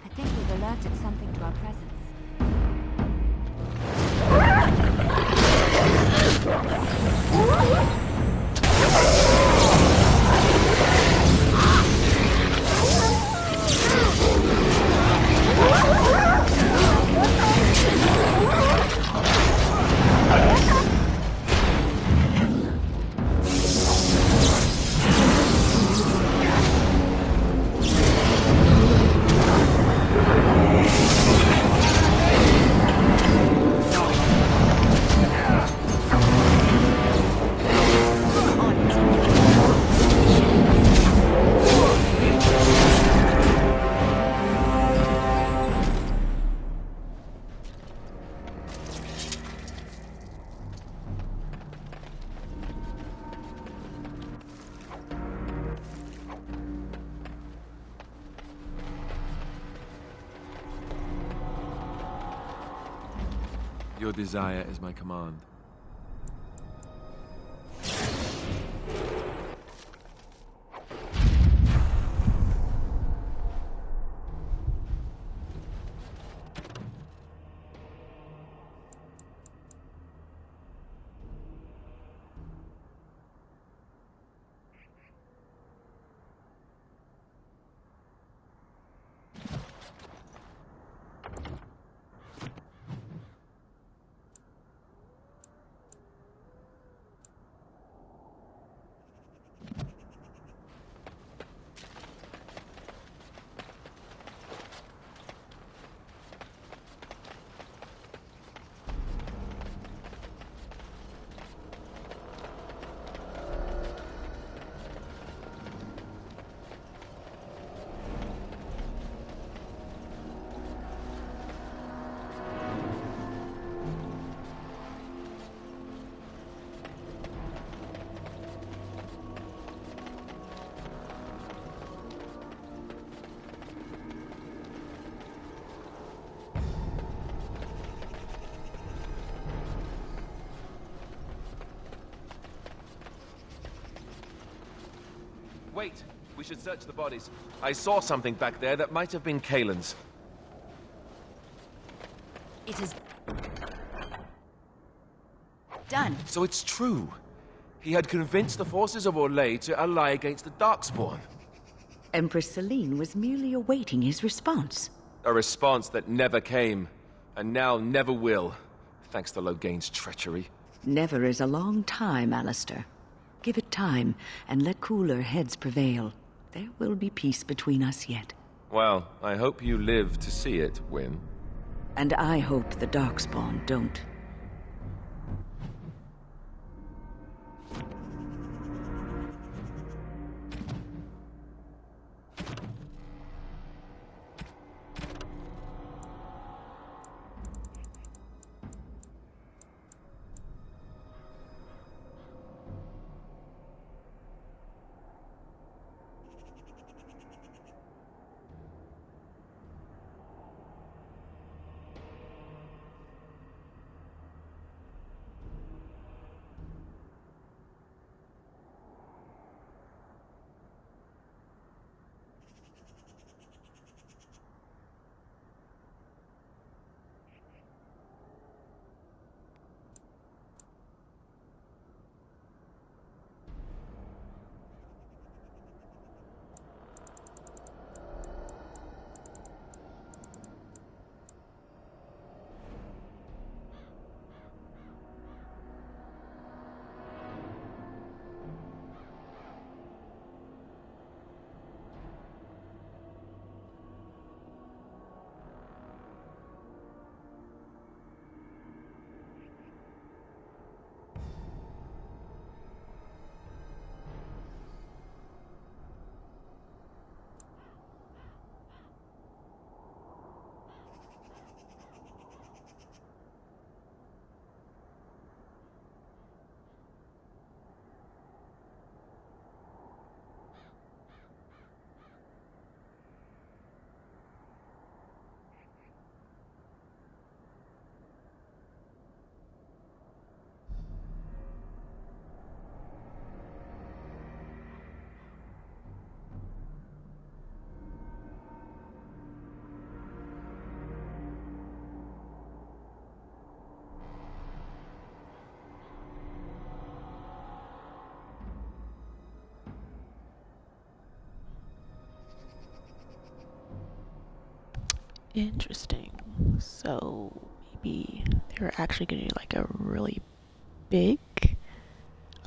I think we've alerted something to our presence. Your desire is my command. Wait! We should search the bodies. I saw something back there that might have been Kaelin's. It is done. So it's true. He had convinced the forces of Orlais to ally against the Darkspawn. Empress Celine was merely awaiting his response. A response that never came, and now never will, thanks to Loghain's treachery. Never is a long time, Alistair. Give it time, and let cooler heads prevail. There will be peace between us yet. Well, I hope you live to see it, Wyn. And I hope the Darkspawn don't. Interesting. So maybe they're actually going to do like a really big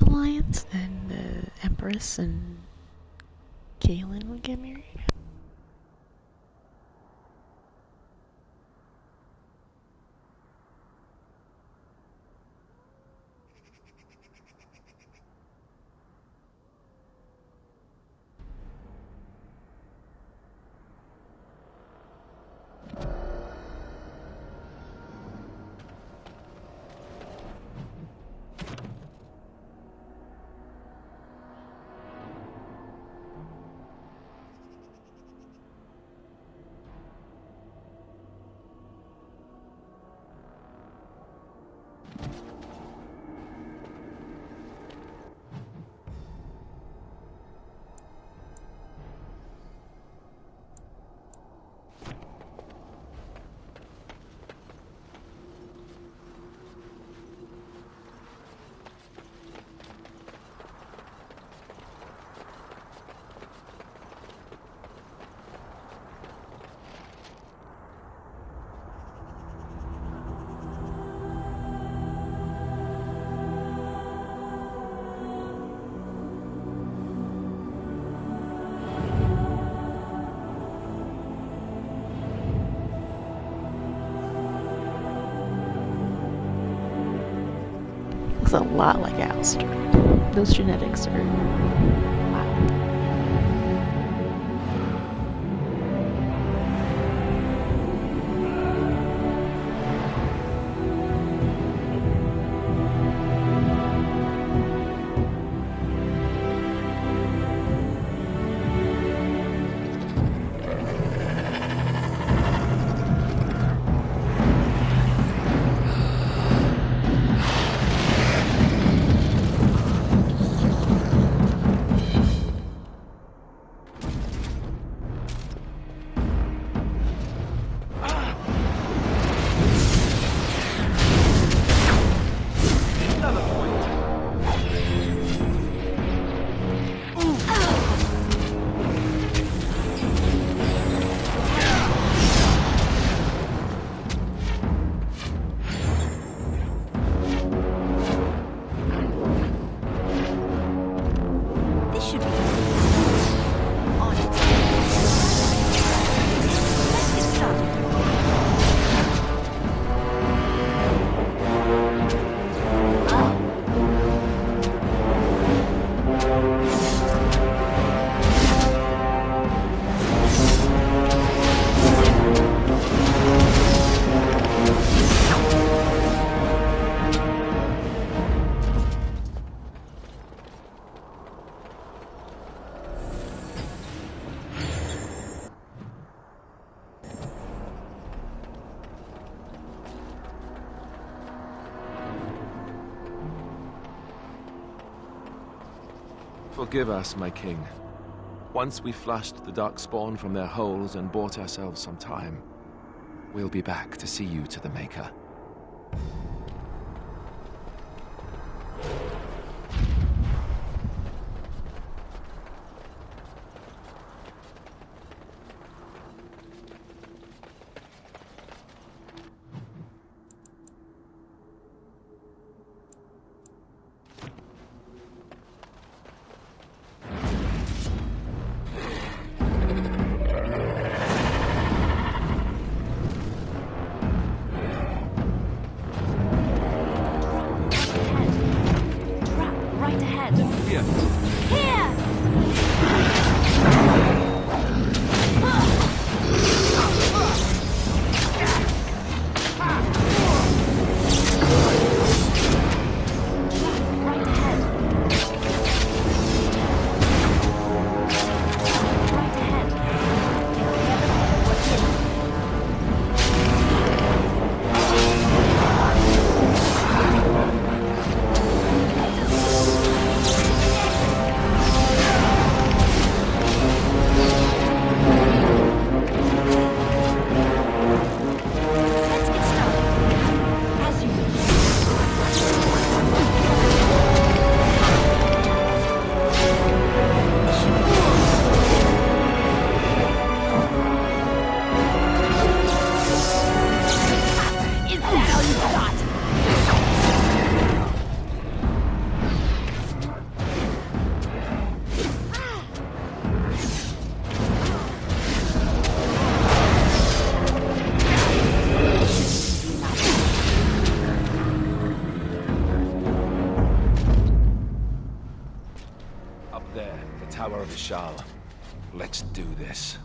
alliance, and the Empress and Kaelin would get married. Looks a lot like Alistair. Those genetics are wow. Forgive us, my king. Once we flushed the Darkspawn from their holes and bought ourselves some time, we'll be back to see you to the Maker. Right ahead. Here. Here! Right ahead. Right ahead. What's it? Let's get started. As you wish. Is that all you got? Up there, the Tower of Ishal. Let's do this.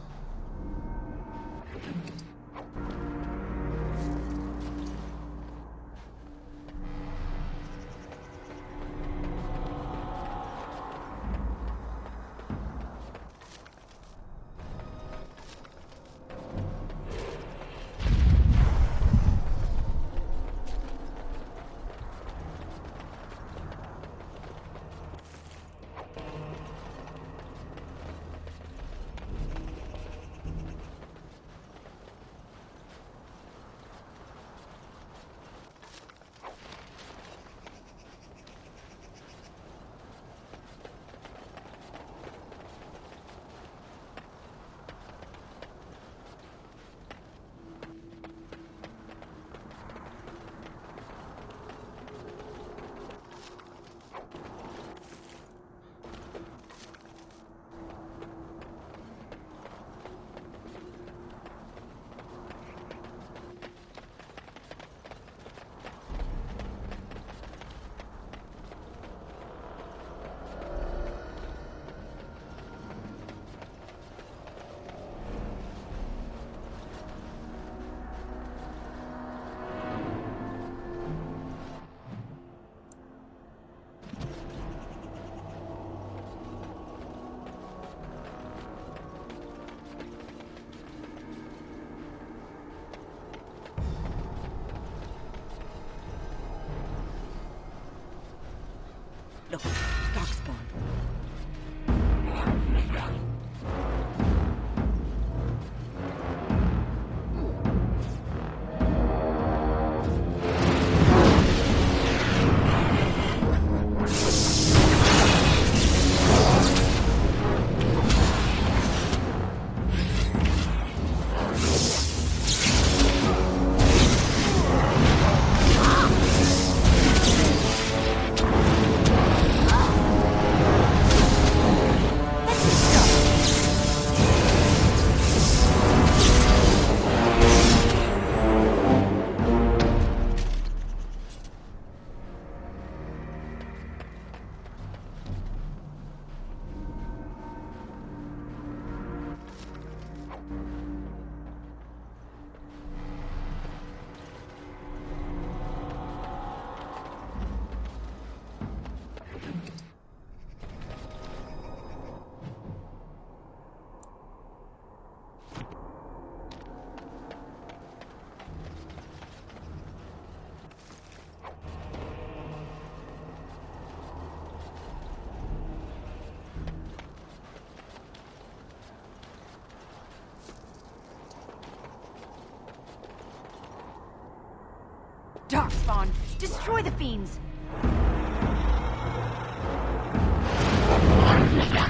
Darkspawn, destroy the fiends!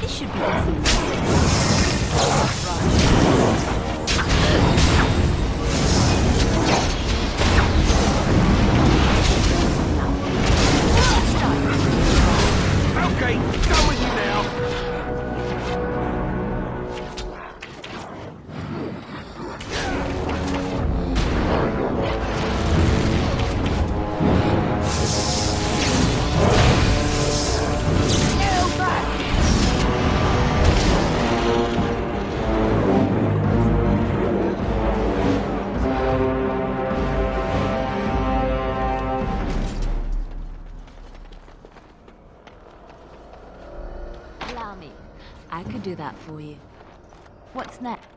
This should be Okay, go with you now! Allow me. I could do that for you. What's next?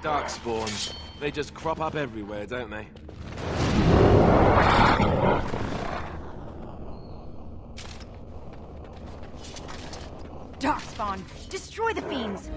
Darkspawns. They just crop up everywhere, don't they? Darkspawn, destroy the fiends!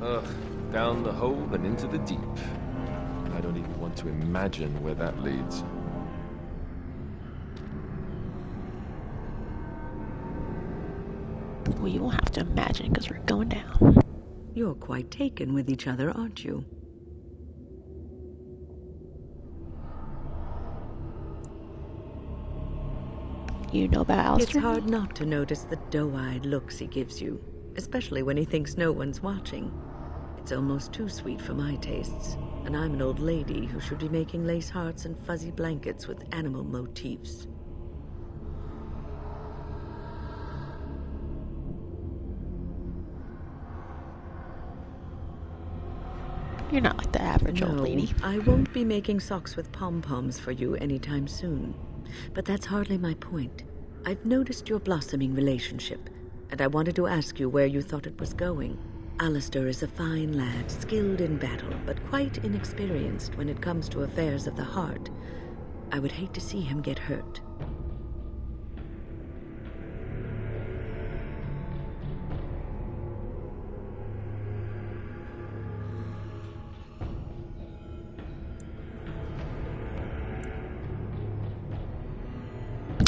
Ugh, down the hole and into the deep. I don't even want to imagine where that leads. Well, you won't have to imagine because we're going down. You're quite taken with each other, aren't you? You know about Alistair? It's hard not to notice the doe-eyed looks he gives you, especially when he thinks no one's watching. It's almost too sweet for my tastes, and I'm an old lady who should be making lace hearts and fuzzy blankets with animal motifs. You're not like the average old lady. I won't be making socks with pom-poms for you anytime soon. But that's hardly my point. I've noticed your blossoming relationship, and I wanted to ask you where you thought it was going. Alistair is a fine lad, skilled in battle, but quite inexperienced when it comes to affairs of the heart. I would hate to see him get hurt.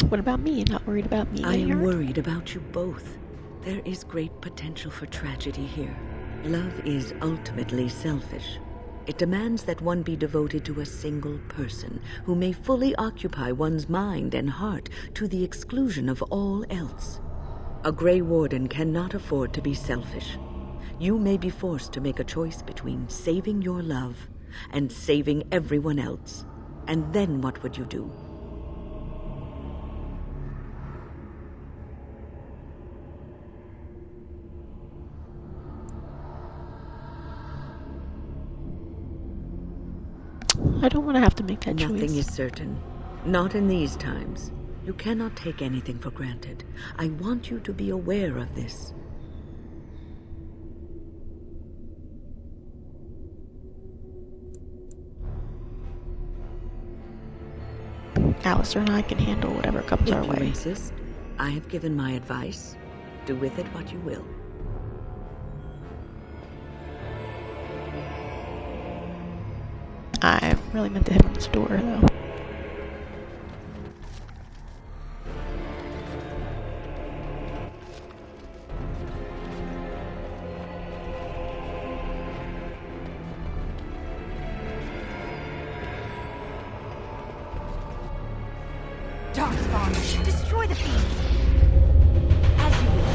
What about me? You're not worried about me? I am worried about you both. There is great potential for tragedy here. Love is ultimately selfish. It demands that one be devoted to a single person who may fully occupy one's mind and heart to the exclusion of all else. A Grey Warden cannot afford to be selfish. You may be forced to make a choice between saving your love and saving everyone else. And then what would you do? I don't want to have to make that choice. Nothing is certain. Not in these times. You cannot take anything for granted. I want you to be aware of this. Alistair and I can handle whatever comes our way. If you insist, I have given my advice. Do with it what you will. I really meant to hit on this door, though. Darkspawn, destroy the fiends! As you will.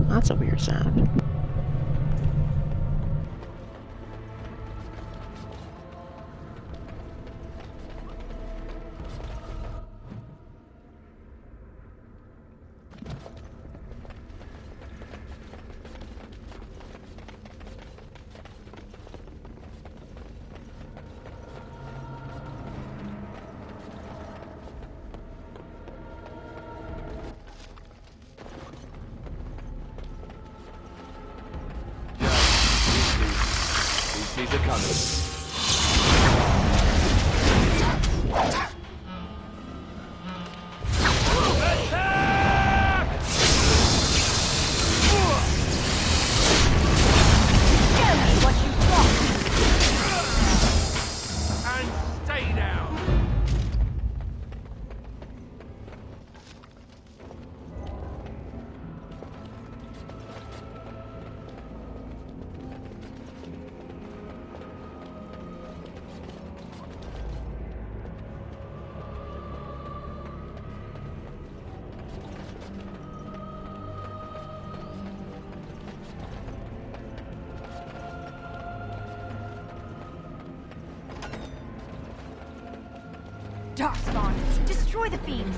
That's a weird sound. These are coming. Darkspawn, destroy the fiends.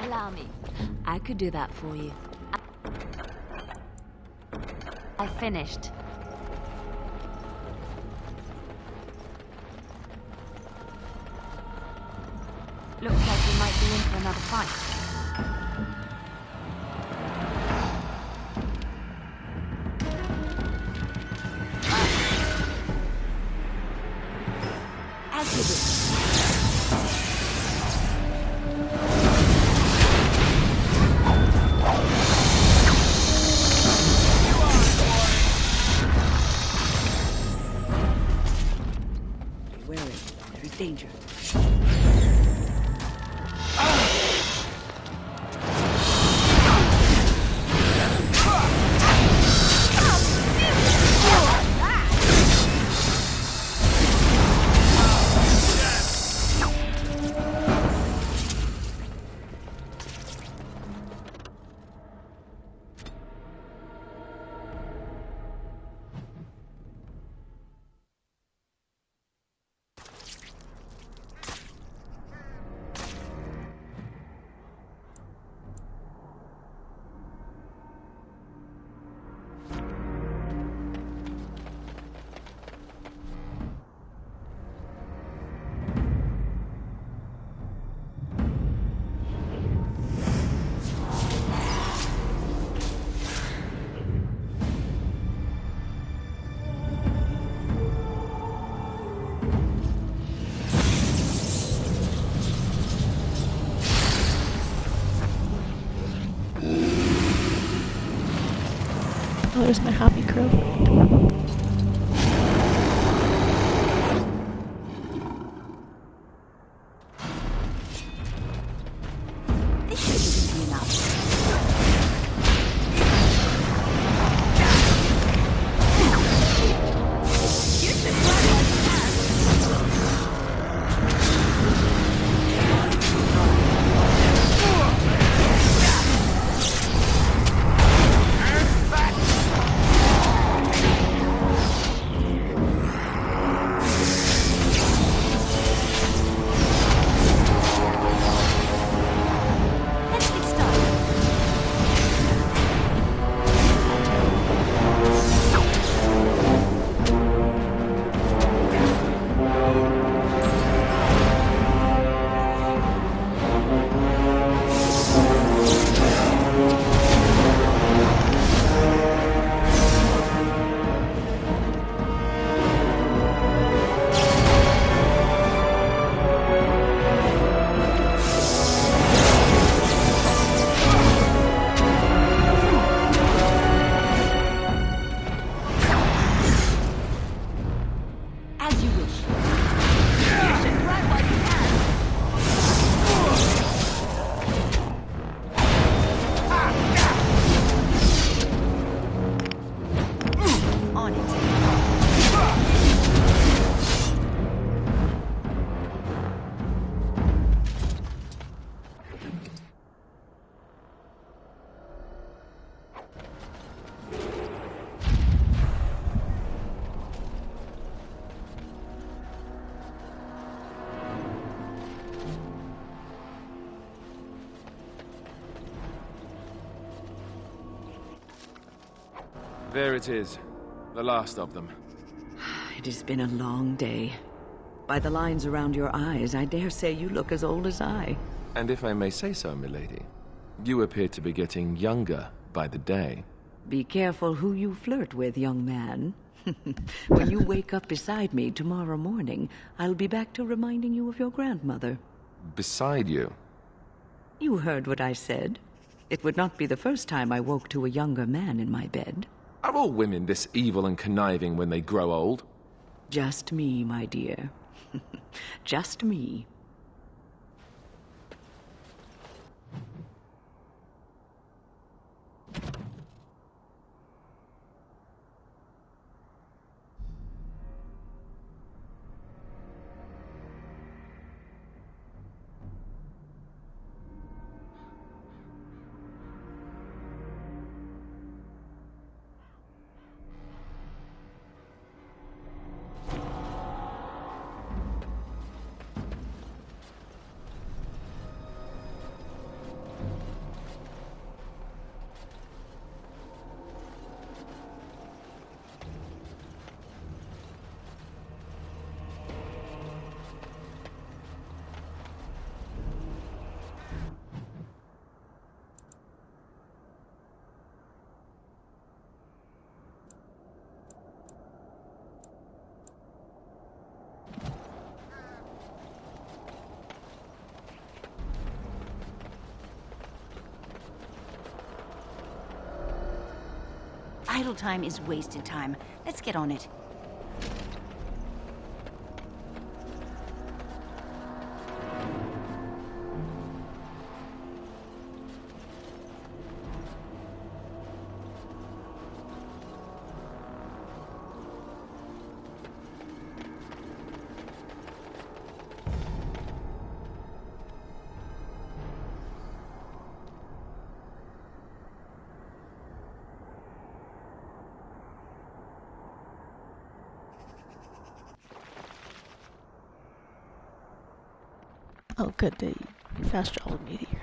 Allow me. I could do that for you. I finished. Looks like we might be in for another fight. As you wish. Danger. Oh, there's my happy crow. This shouldn't be enough. You should run like that. There it is. The last of them. It has been a long day. By the lines around your eyes, I dare say you look as old as I. And if I may say so, milady, you appear to be getting younger by the day. Be careful who you flirt with, young man. When you wake up beside me tomorrow morning, I'll be back to reminding you of your grandmother. Beside you? You heard what I said. It would not be the first time I woke to a younger man in my bed. Are all women this evil and conniving when they grow old? Just me, my dear. Just me. Idle time is wasted time. Let's get on it. Oh, good. They fast traveled me here.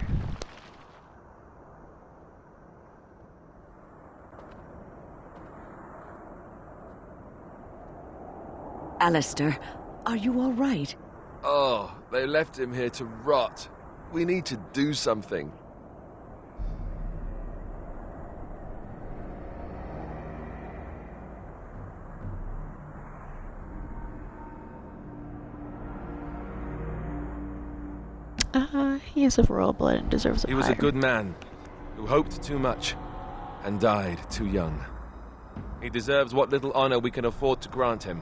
Alistair, are you all right? Oh, they left him here to rot. We need to do something. He is of royal blood and deserves a He was a pyre. good man who hoped too much and died too young. He deserves what little honor we can afford to grant him.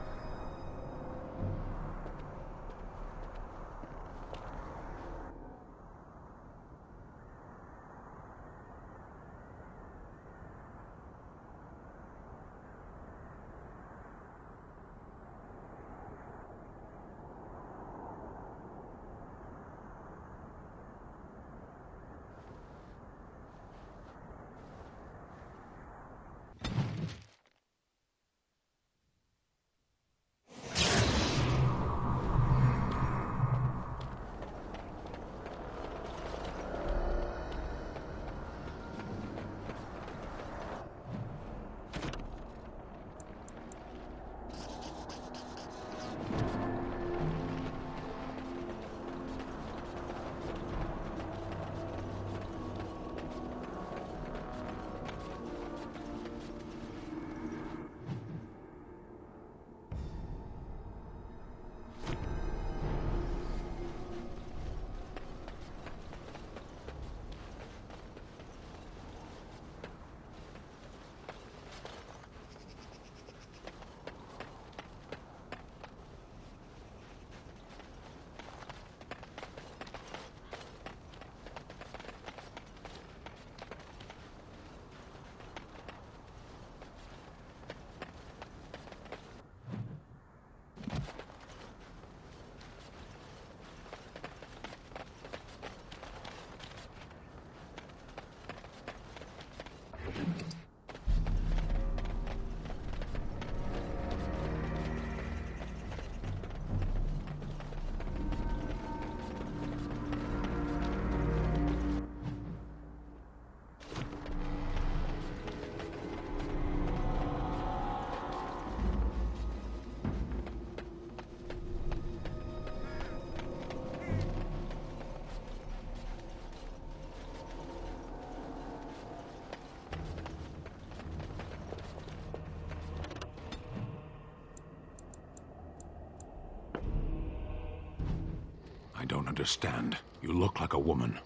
don't understand. You look like a woman.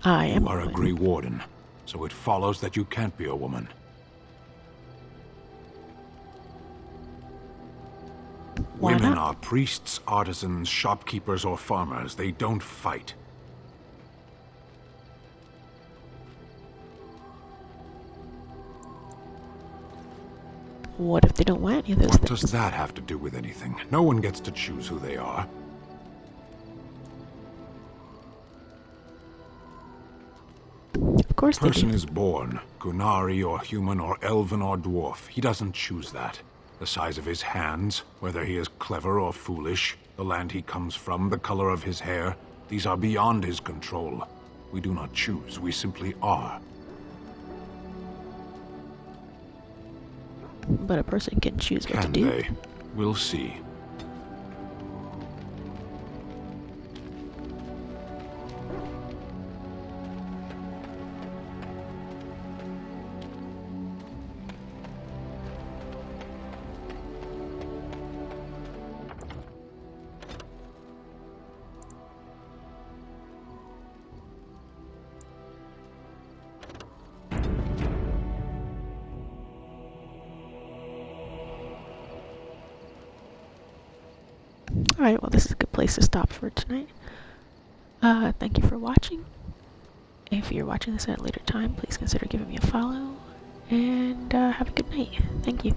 I am. You are a Grey Warden, so it follows that you can't be a woman. Why Women not? are priests, artisans, shopkeepers, or farmers. They don't fight. What if they don't want any of those What things? does that have to do with anything? No one gets to choose who they are. Of course they Person do. is born, Gunari or human or elven or dwarf. He doesn't choose that. The size of his hands, whether he is clever or foolish, the land he comes from, the color of his hair, these are beyond his control. We do not choose, we simply are. But a person can choose what to Can do. they? We'll see. Alright, well this is a good place to stop for tonight. Thank you for watching. If you're watching this at a later time, please consider giving me a follow. And have a good night. Thank you.